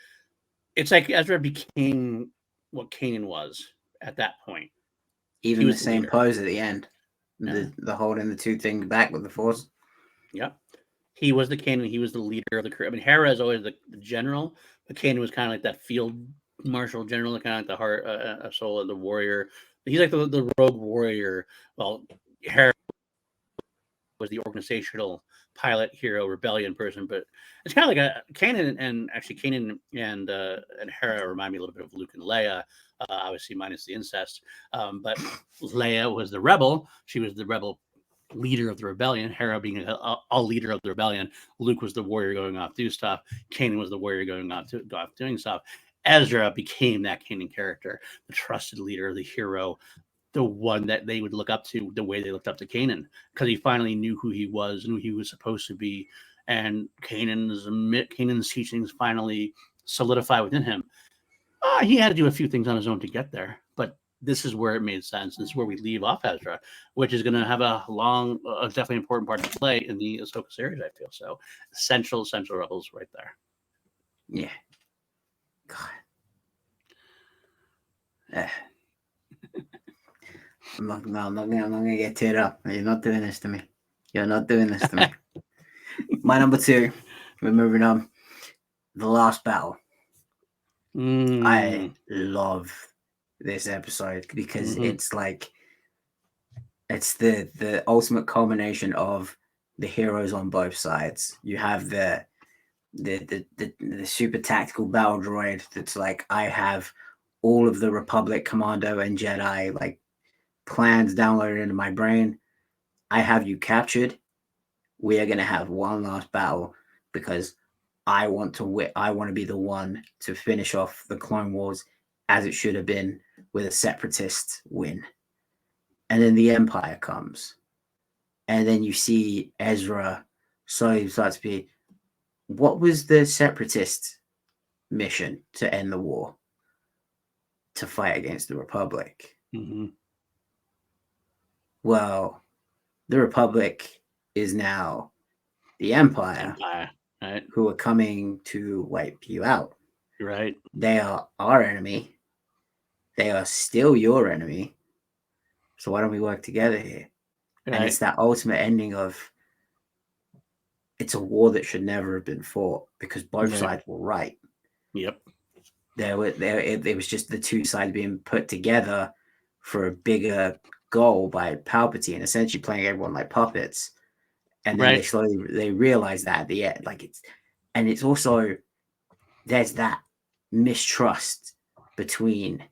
it's like Ezra became what Kanan was at that point. He Even the was the same leader. pose at the end, Yeah. the holding the two things back with the Force. Yep. He was the Kanan. He was the leader of the crew. I mean, Hera is always the general, but Kanan was kind of like that field marshal general, kind of like the heart, soul of the warrior. He's like the rogue warrior. Well, Hera was the organizational pilot, hero, rebellion person, but it's kind of like a Kanan and actually Kanan and Hera remind me a little bit of Luke and Leia, obviously minus the incest. But Leia was the rebel; she was the rebel leader of the rebellion. Hera being a leader of the rebellion. Luke was the warrior going off do stuff. Kanan was the warrior going off doing stuff. Ezra became that Kanan character, the trusted leader, the hero, the one that they would look up to the way they looked up to Kanan because he finally knew who he was, knew he was supposed to be, and Kanan's teachings finally solidify within him. He had to do a few things on his own to get there, but this is where it made sense. This is where we leave off Ezra, which is going to have a definitely important part to play in the Ahsoka series. I feel so. Essential rebels right there. Yeah. God. I'm not gonna get teared up. You're not doing this to me. You're not doing this to me. My number two. We're moving on. The last battle. I love this episode because it's like it's the ultimate culmination of the heroes on both sides. You have the super tactical battle droid that's like, I have all of the Republic Commando and Jedi like plans downloaded into my brain. I have you captured. We are going to have one last battle because I want to win. I want to be the one to finish off the Clone Wars as it should have been with a separatist win. And then the Empire comes. And then you see Ezra slowly starts to be, what was the separatist mission to end the war? To fight against the Republic. Mm-hmm. Well, the Republic is now the Empire, right? Who are coming to wipe you out. Right. They are our enemy. They are still your enemy. So why don't we work together here? Right. And it's that ultimate ending of it's a war that should never have been fought because both sides were right. Yep. It was just the two sides being put together for a bigger goal by Palpatine, essentially playing everyone like puppets. And then they realize that at the end, it's also there's that mistrust between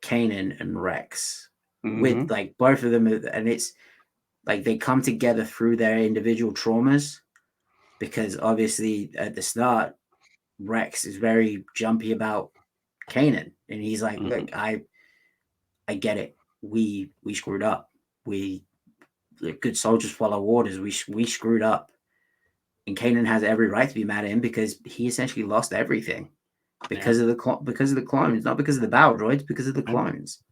Kanan and Rex with like both of them, and it's like they come together through their individual traumas because obviously at the start Rex is very jumpy about Kanan, and he's like, look, I get it, we screwed up, we good soldiers follow orders, we screwed up, and Kanan has every right to be mad at him because he essentially lost everything because of the clones, not because of the battle droids, because of the clones.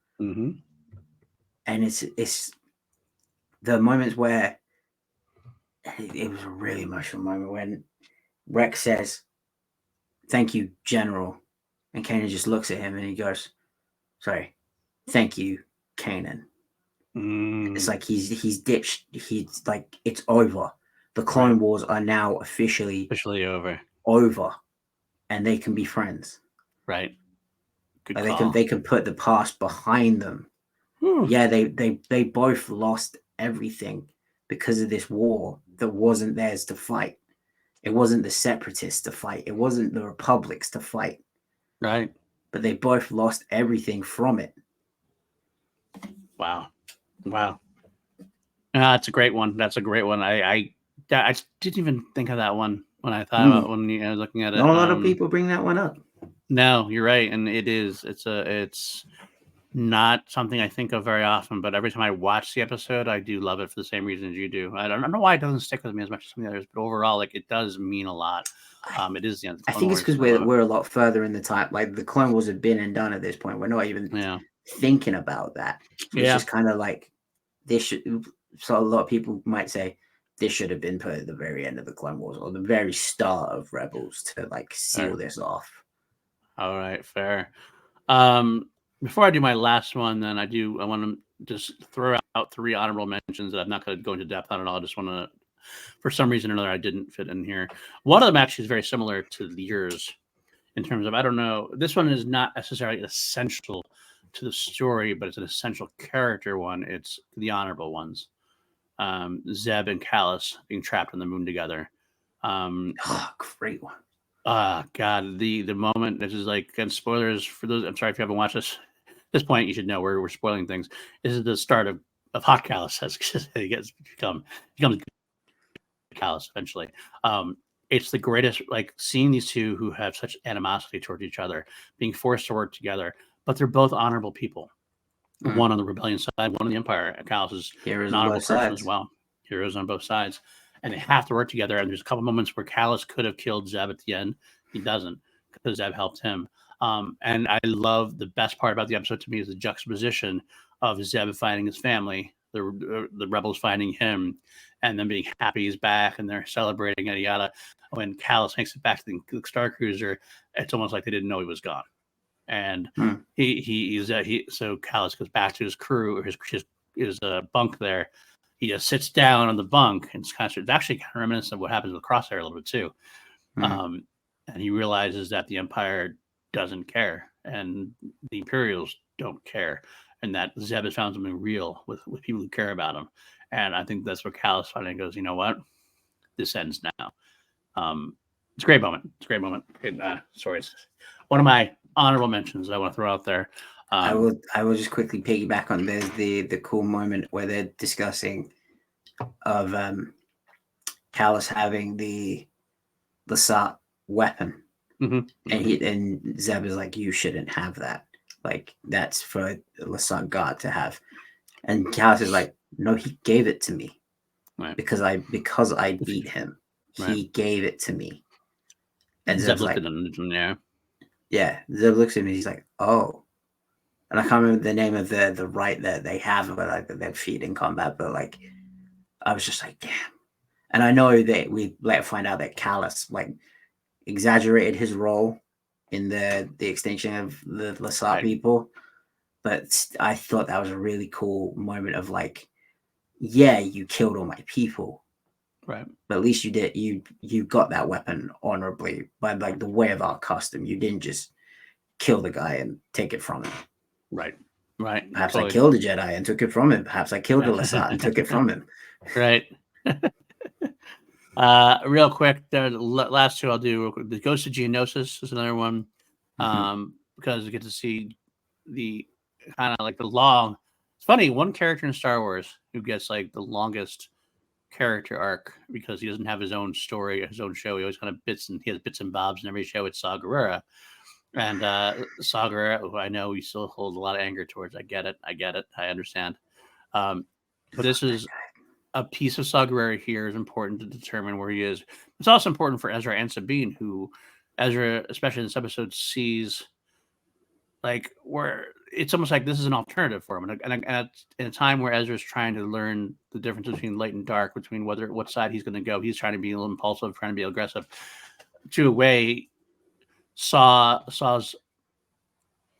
And it's the moments where it was a really emotional moment when Rex says, "Thank you, General," and Kanan just looks at him and he goes, "Sorry, thank you, Kanan." It's like he's ditched. He's like, it's over. The Clone Wars are now officially over, and they can be friends. Right. Good call. They can put the past behind them. Yeah, they both lost everything because of this war that wasn't theirs to fight. It wasn't the Separatists to fight. It wasn't the Republics to fight. Right. But they both lost everything from it. Wow. That's a great one. I didn't even think of that one when I thought about when I was looking at it. Not a lot of people bring that one up. No, you're right, and it's not something I think of very often. But every time I watch the episode, I do love it for the same reasons you do. I don't know why it doesn't stick with me as much as some of the others, but overall, like, it does mean a lot. It is the end. I think it's because we're a lot further in the time. Like, the Clone Wars have been and done at this point. We're not even thinking about that. So it's just kind of like this should. So a lot of people might say this should have been put at the very end of the Clone Wars or the very start of Rebels to like seal this off. All right, fair. Before I do my last one, then I want to just throw out 3 honorable mentions that I'm not going to go into depth on at all. I just want to, for some reason or another, I didn't fit in here. One of them actually is very similar to yours in terms of, I don't know, this one is not necessarily essential to the story, but it's an essential character one. It's the honorable ones. Zeb and Callus being trapped on the moon together. Great one. God, the moment, this is like, and spoilers for those, I'm sorry if you haven't watched this. At this point, you should know we're spoiling things. This is the start of Hot Callus as he becomes Callus eventually. It's the greatest, like, seeing these two who have such animosity towards each other, being forced to work together, but they're both honorable people. One on the rebellion side, one on the Empire. Callus is an honorable person as well. Heroes on both sides. And they have to work together. And there's a couple moments where Callus could have killed Zeb at the end. He doesn't, because Zeb helped him. And I love, the best part about the episode to me is the juxtaposition of Zeb finding his family, the rebels finding him, and then being happy he's back, and they're celebrating, yada yada. When Callus makes it back to the Star Cruiser, it's almost like they didn't know he was gone. And so Callus goes back to his crew, or his bunk there. He just sits down on the bunk, and it's actually kind of reminiscent of what happens with Crosshair a little bit too. And he realizes that the Empire doesn't care, and the Imperials don't care, and that Zeb has found something real with people who care about him. And I think that's where Callus finally goes, you know what? This ends now. It's a great moment. Sorry, it's one of my honorable mentions I want to throw out there. I will just quickly piggyback on the cool moment where they're discussing of Callus having the Lasat weapon, and Zeb is like, you shouldn't have that. Like, that's for Lasat God to have. And Callus is like, no, he gave it to me because I beat him. He gave it to me. And Zeb's like, Zeb looks at me. He's like, oh. And I can't remember the name of the right that they have about like their feet in combat, but like, I was just like, damn. And I know that we later find out that Callus like exaggerated his role in the extinction of the Lasat people, but I thought that was a really cool moment of like, yeah, you killed all my people, right? But at least you did. You got that weapon honorably by like the way of our custom. You didn't just kill the guy and take it from him. Right. Perhaps totally. I killed a Jedi and took it from him. Perhaps I killed a Lasat and took it from him. Right. Real quick, the last 2 I'll do. The Ghost of Geonosis is another one, because you get to see the kind of like the long. It's funny, one character in Star Wars who gets like the longest character arc because he doesn't have his own story, his own show. He always kind of he has bits and bobs in every show. It's Saw Gerrera. And Saw Gerrera, who I know we still hold a lot of anger towards. I get it. I understand. But this is a piece of Saw Gerrera here is important to determine where he is. It's also important for Ezra and Sabine, who Ezra, especially in this episode, sees like where it's almost like this is an alternative for him. And at in a time where Ezra's trying to learn the difference between light and dark, between what side he's going to go, he's trying to be a little impulsive, trying to be aggressive. To a way, Saw's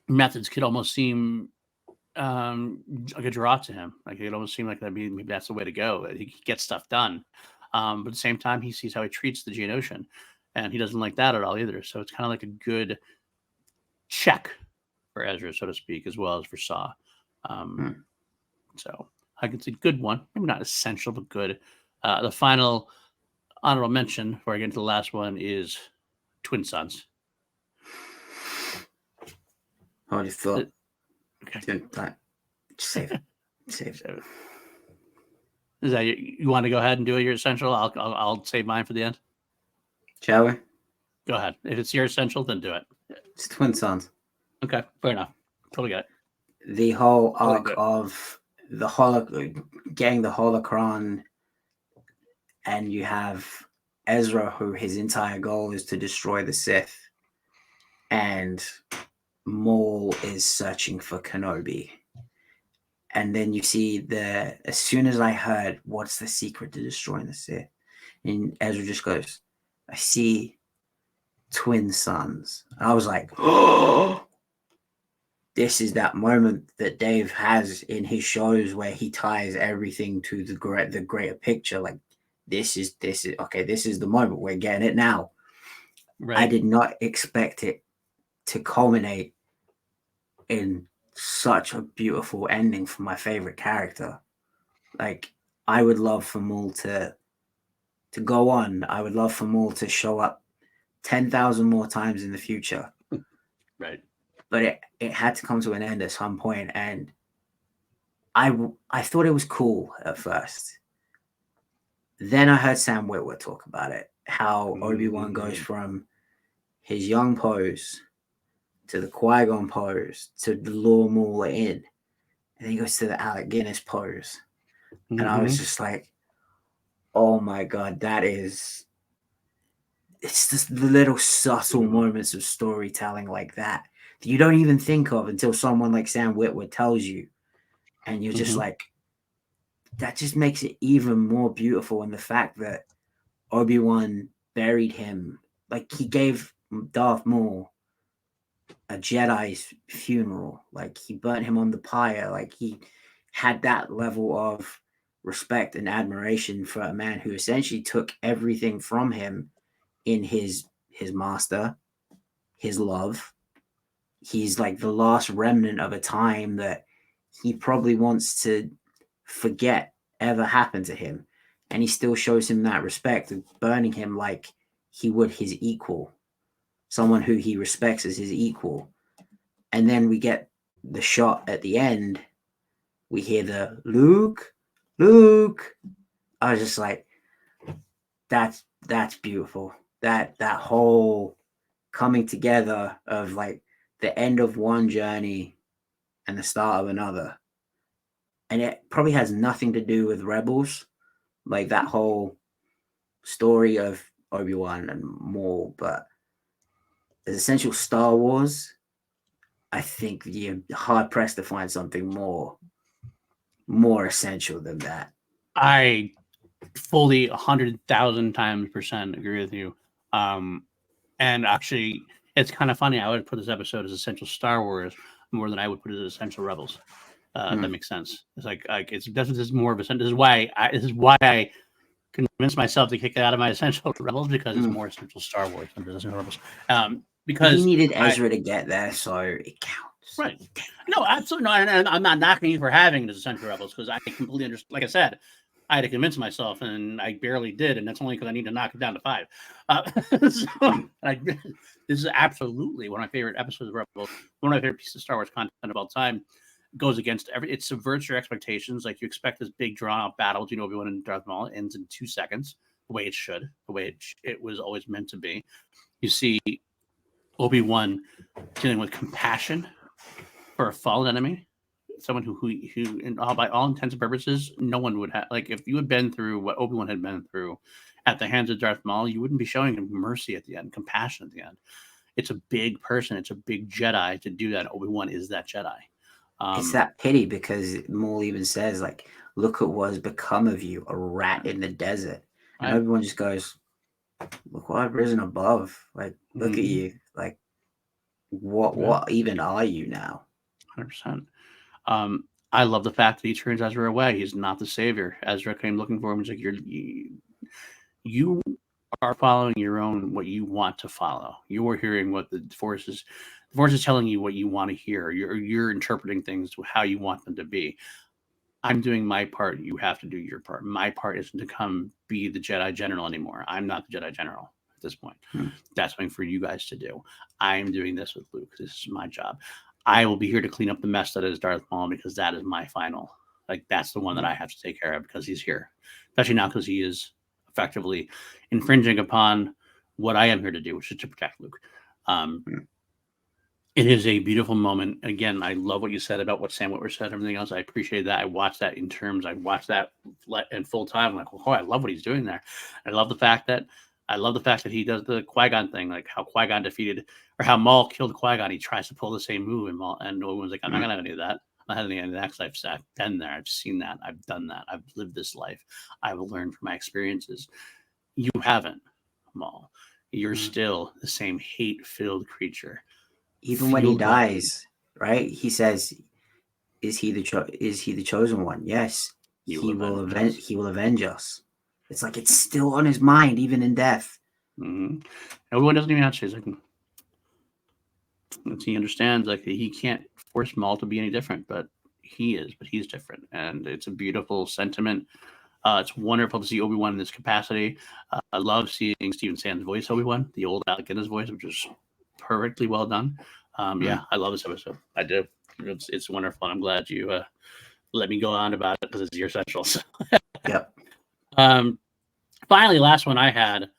methods could almost seem like a draw to him. Like it almost seemed like maybe that's the way to go. He gets stuff done. But at the same time, he sees how he treats the Geonosian, and he doesn't like that at all either. So it's kind of like a good check for Ezra, so to speak, as well as for Saw. So I can say good one. Maybe not essential, but good. The final honorable mention before I get into the last one is Twin Sons. Hold your thought. Okay. Save it. Save it. Is that you want to go ahead and do your essential? I'll save mine for the end. Shall we? Go ahead. If it's your essential, then do it. It's Twin Sons. Okay, fair enough. Totally got it. The whole arc of getting the holocron, and you have Ezra, who his entire goal is to destroy the Sith, and Maul is searching for Kenobi. And then you see as soon as I heard, what's the secret to destroying the Sith? And Ezra just goes, I see twin sons. And I was like, oh, this is that moment that Dave has in his shows where he ties everything to the greater picture. Like this is okay. This is the moment. We're getting it now. Right. I did not expect it to culminate in such a beautiful ending for my favorite character. Like I would love for Maul to go on. I would love for Maul to show up 10,000 more times in the future. Right. But it had to come to an end at some point, and I thought it was cool at first. Then I heard Sam Witwer talk about it, how Obi-Wan goes from his young pose to the Qui-Gon pose to the lure Maul in, and then he goes to the Alec Guinness pose. And I was just like, oh my God, it's just the little subtle moments of storytelling like that you don't even think of until someone like Sam Witwer tells you. And you're just like, that just makes it even more beautiful. And the fact that Obi-Wan buried him, like he gave Darth Maul a Jedi's funeral, like he burnt him on the pyre, like he had that level of respect and admiration for a man who essentially took everything from him in his master, his love. He's like the last remnant of a time that he probably wants to forget ever happened to him. And he still shows him that respect of burning him like he would his equal, someone who he respects as his equal. And then we get the shot at the end. We hear the Luke. I was just like, that's beautiful. That whole coming together of like the end of one journey and the start of another. And it probably has nothing to do with Rebels, like that whole story of Obi-Wan and Maul, but as essential Star Wars, I think you're hard pressed to find something more essential than that. I fully 100,000% agree with you. And actually, it's kind of funny. I would put this episode as essential Star Wars more than I would put it as essential Rebels. That makes sense. It's like it's definitely this is more of a. This is why I convinced myself to kick it out of my essential Rebels, because it's more essential Star Wars than essential Rebels. Because he needed Ezra to get there, so it counts. Right? No, absolutely no. And I'm not knocking you for having it as essential Rebels, because I completely understand. Like I said, I had to convince myself, and I barely did, and that's only because I need to knock it down to 5. This is absolutely one of my favorite episodes of Rebels. One of my favorite pieces of Star Wars content of all time. Goes against it subverts your expectations. Like you expect this big drawn out battle between Obi-Wan and Darth Maul ends in 2 seconds, the way it should, the way it was always meant to be. You see Obi-Wan dealing with compassion for a fallen enemy, someone who by all intents and purposes, no one would have. Like if you had been through what Obi-Wan had been through at the hands of Darth Maul, you wouldn't be showing him mercy at the end, compassion at the end. It's a big person, it's a big Jedi to do that. Obi-Wan is that Jedi. It's that pity, because Maul even says, like, look at what has become of you, a rat in the desert. And Right. everyone just goes, look what I've risen above. Like, look at Mhm. you. Like, what Yeah, what even are you now? 100%. I love the fact that he turns Ezra away. He's not the savior. Ezra came looking for him. He's like, you are following your own, what you want to follow. You are hearing what the force is telling you what you want to hear. You're interpreting things to how you want them to be. I'm doing my part. You have to do your part. My part isn't to come be the Jedi General anymore. I'm not the Jedi General at this point. Hmm. That's something for you guys to do. I am doing this with Luke. This is my job. I will be here to clean up the mess that is Darth Maul, because that is my final. Like, that's the one that I have to take care of, because he's here, especially now, because he is effectively infringing upon what I am here to do, which is to protect Luke. Hmm. It is a beautiful moment. Again, I love what you said about what Sam Witwer said, everything else. I appreciate that. I watched that in full time. I'm like, oh, I love what he's doing there. I love the fact that he does the Qui-Gon thing, like how Qui-Gon defeated, or how Maul killed Qui-Gon. He tries to pull the same move, and Obi-Wan's like, I'm not gonna do that. I'm not having any of that, because I've been there. I've seen that. I've done that. I've lived this life. I've learned from my experiences. You haven't, Maul. You're still the same hate-filled creature, Even when he fueled by hate. dies, right? He says, is he the chosen one? Yes. You will avenge us. He will avenge us. It's like it's still on his mind, even in death. Mm-hmm. Everyone doesn't even have to. Like, he understands, like, he can't force Maul to be any different, but he is. But he's different, and it's a beautiful sentiment. It's wonderful to see Obi-Wan in this capacity. I love seeing Stephen Sand's voice Obi-Wan, the old Alec Guinness voice, which is perfectly well done. Yeah, I love this episode. I do. It's wonderful. I'm glad you let me go on about it, because it's your essential. So. Yep. Finally, last one I had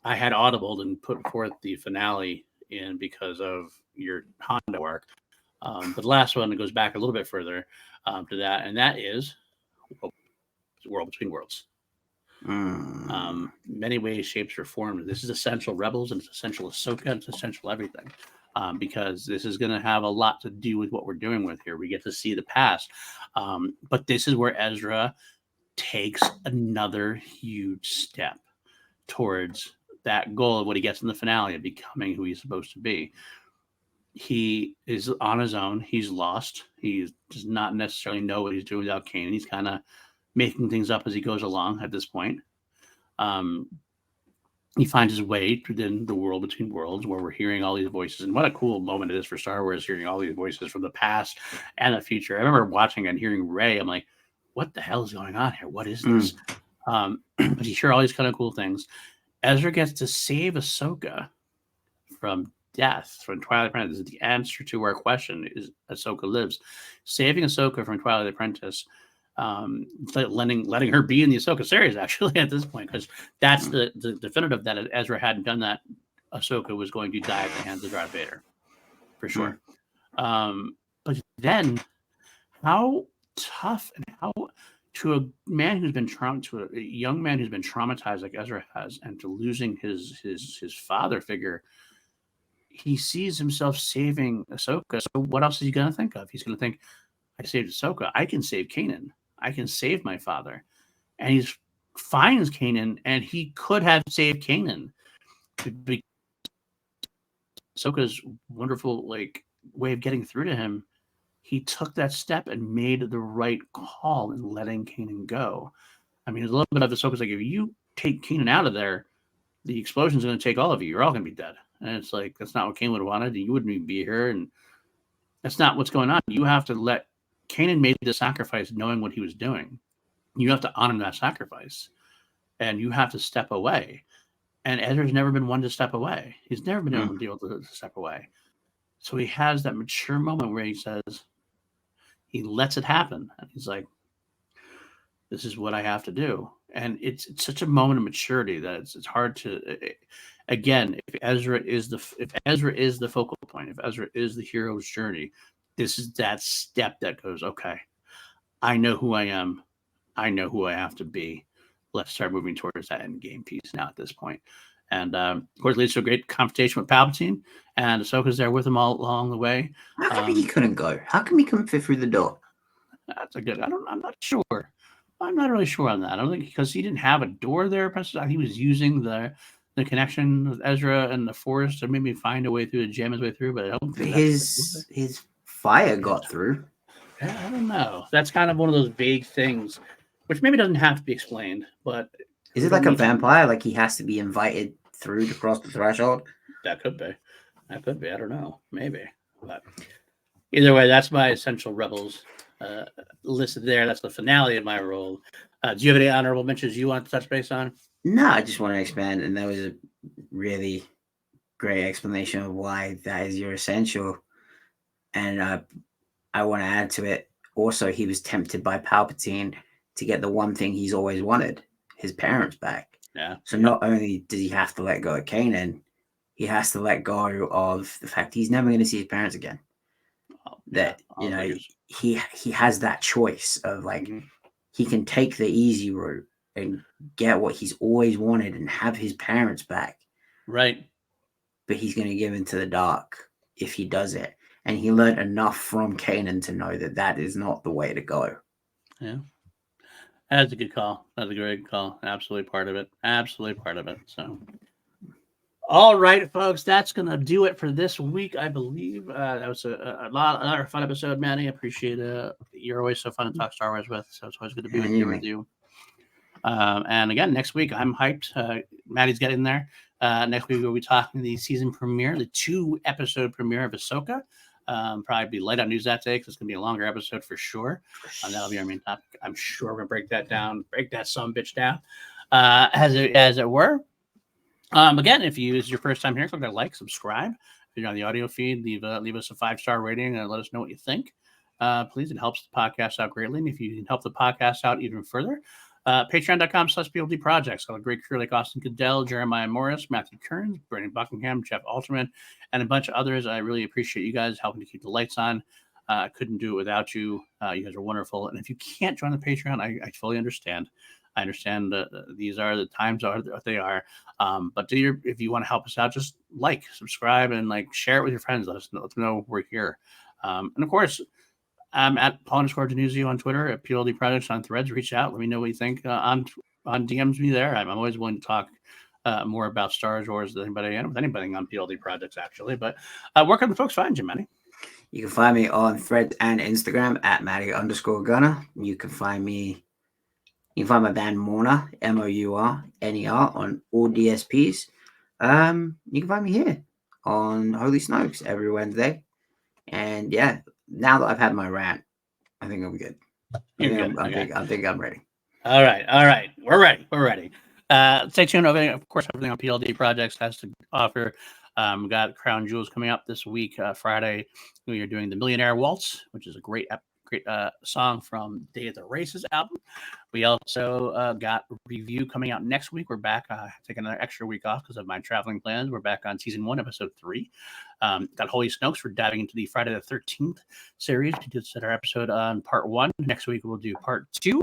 audibled and put forth the finale in because of your Honda work. But the last one goes back a little bit further to that, and that is World Between Worlds. Many ways, shapes, or forms. This is essential Rebels, and it's essential Ahsoka, and it's essential everything. Because this is going to have a lot to do with what we're doing with here. We get to see the past. But this is where Ezra takes another huge step towards that goal of what he gets in the finale of becoming who he's supposed to be. He is on his own. He's lost. He does not necessarily know what he's doing without Kanan. He's kind of making things up as he goes along at this point. He finds his way within the world between worlds, where we're hearing all these voices. And what a cool moment it is for Star Wars, hearing all these voices from the past and the future. I remember watching and hearing Rey. I'm like, what the hell is going on here? What is this? But you hear all these kind of cool things. Ezra gets to save Ahsoka from death from Twilight Apprentice. This is the answer to our question: is Ahsoka lives? Saving Ahsoka from Twilight Apprentice, letting her be in the Ahsoka series actually at this point, because that's the definitive that Ezra hadn't done that, Ahsoka was going to die at the hands of Darth Vader, for sure. But then, how tough and how to a man who's been to a young man who's been traumatized like Ezra has, and to losing his father figure, he sees himself saving Ahsoka. So what else is he going to think of? He's going to think, I saved Ahsoka. I can save Kanan. I can save my father. And he finds Kanan, and he could have saved Kanan. Ahsoka's wonderful way of getting through to him, he took that step and made the right call in letting Kanan go. I mean, there's a little bit of Ahsoka's like, if you take Kanan out of there, the explosion's going to take all of you. You're all going to be dead. And it's like, that's not what Kanan would have wanted. You wouldn't even be here. And that's not what's going on. You have to let Kanan made the sacrifice knowing what he was doing. You have to honor that sacrifice. And you have to step away. And Ezra's never been one to step away. He's never been able to deal with to step away. So he has that mature moment where he says, he lets it happen. And he's like, this is what I have to do. And it's such a moment of maturity that it's hard to, again, if Ezra is the focal point, if Ezra is the hero's journey, this is that step that goes, okay, I know who I am. I know who I have to be. Let's start moving towards that end game piece now at this point. And of course, leads to a great confrontation with Palpatine, and Ahsoka's there with him all along the way. How come he couldn't go? How come he couldn't fit through the door? That's a good. I'm not sure. I'm not really sure on that. I don't think because he didn't have a door there. He was using the connection with Ezra and the Force to maybe find a way through to jam his way through. But I don't think his fire got through. I don't know. That's kind of one of those vague things, which maybe doesn't have to be explained. But is it like a vampire? Like he has to be invited through to cross the threshold? That could be. That could be. I don't know. Maybe. But either way, that's my Essential Rebels listed there. That's the finale of my role. Do you have any honorable mentions you want to touch base on? No, I just want to expand, and that was a really great explanation of why that is your essential. And I want to add to it. Also, he was tempted by Palpatine to get the one thing he's always wanted, his parents back. Yeah. So not only does he have to let go of Kanan, he has to let go of the fact he's never going to see his parents again. He has that choice of like he can take the easy route and get what he's always wanted and have his parents back. Right. But he's going to give into the dark if he does it. And he learned enough from Kanan to know that that is not the way to go. Yeah. That's a good call. That's a great call. Absolutely part of it. So, all right, folks, that's going to do it for this week, I believe. That was another fun episode, Matty. I appreciate it. You're always so fun to talk Star Wars with, so it's always good to be here with you. And again, next week, I'm hyped. Matty's getting there. Next week, we'll be talking the season premiere, the 2-episode premiere of Ahsoka. Probably be light on news that day because it's going to be a longer episode for sure. That'll be our main topic. I'm sure we're going to break that son bitch down, as it were. Again, if you is your first time here, click that like, subscribe. If you're on the audio feed, leave us a 5-star rating and let us know what you think. Please, it helps the podcast out greatly. And if you can help the podcast out even further, patreon.com/PLD projects. Got a great crew like Austin Goodell, Jeremiah Morris, Matthew Kearns, Brandon Buckingham, Jeff Alterman, and a bunch of others. I really appreciate you guys helping to keep the lights on. I couldn't do it without you. You guys are wonderful. And if you can't join the Patreon, I fully understand. I understand these are the times are what they are. But if you want to help us out, just like, subscribe, and share it with your friends. Let us know we're here. And of course, I'm at Paul_Denuzio on Twitter, at PLD Projects on Threads. Reach out. Let me know what you think on DMs me there. I'm always willing to talk more about Star Wars with anybody on PLD Projects, actually. But where can the folks find you, Matty? You can find me on Threads and Instagram at Matty_Gunner. You can find my band Mourner, MOURNER, on all DSPs. You can find me here on Holy Snokes every Wednesday. And yeah, now that I've had my rant, I think I'm good. I think I'm ready. All right. We're ready. Stay tuned. Of course, everything on PLD Projects has to offer. We got Crown Jewels coming up this week, Friday. We are doing the Millionaire Waltz, which is a great song from Day of the Races album. We also got a review coming out next week. We're back, taking another extra week off because of my traveling plans. We're back on season 1, episode 3. Got Holy Snokes. We're diving into the Friday the 13th series. We did set our episode on part 1. Next week we'll do part 2.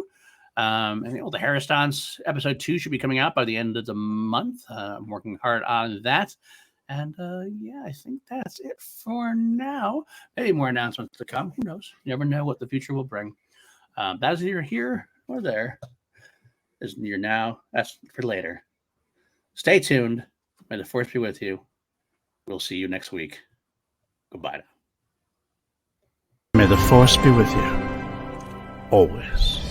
And the Harristons episode 2 should be coming out by the end of the month. I'm working hard on that. And I think that's it for now. Maybe more announcements to come. Who knows? You never know what the future will bring. That's either here or there. Is near now. That's for later. Stay tuned. May the Force be with you. We'll see you next week. Goodbye. May the Force be with you. Always.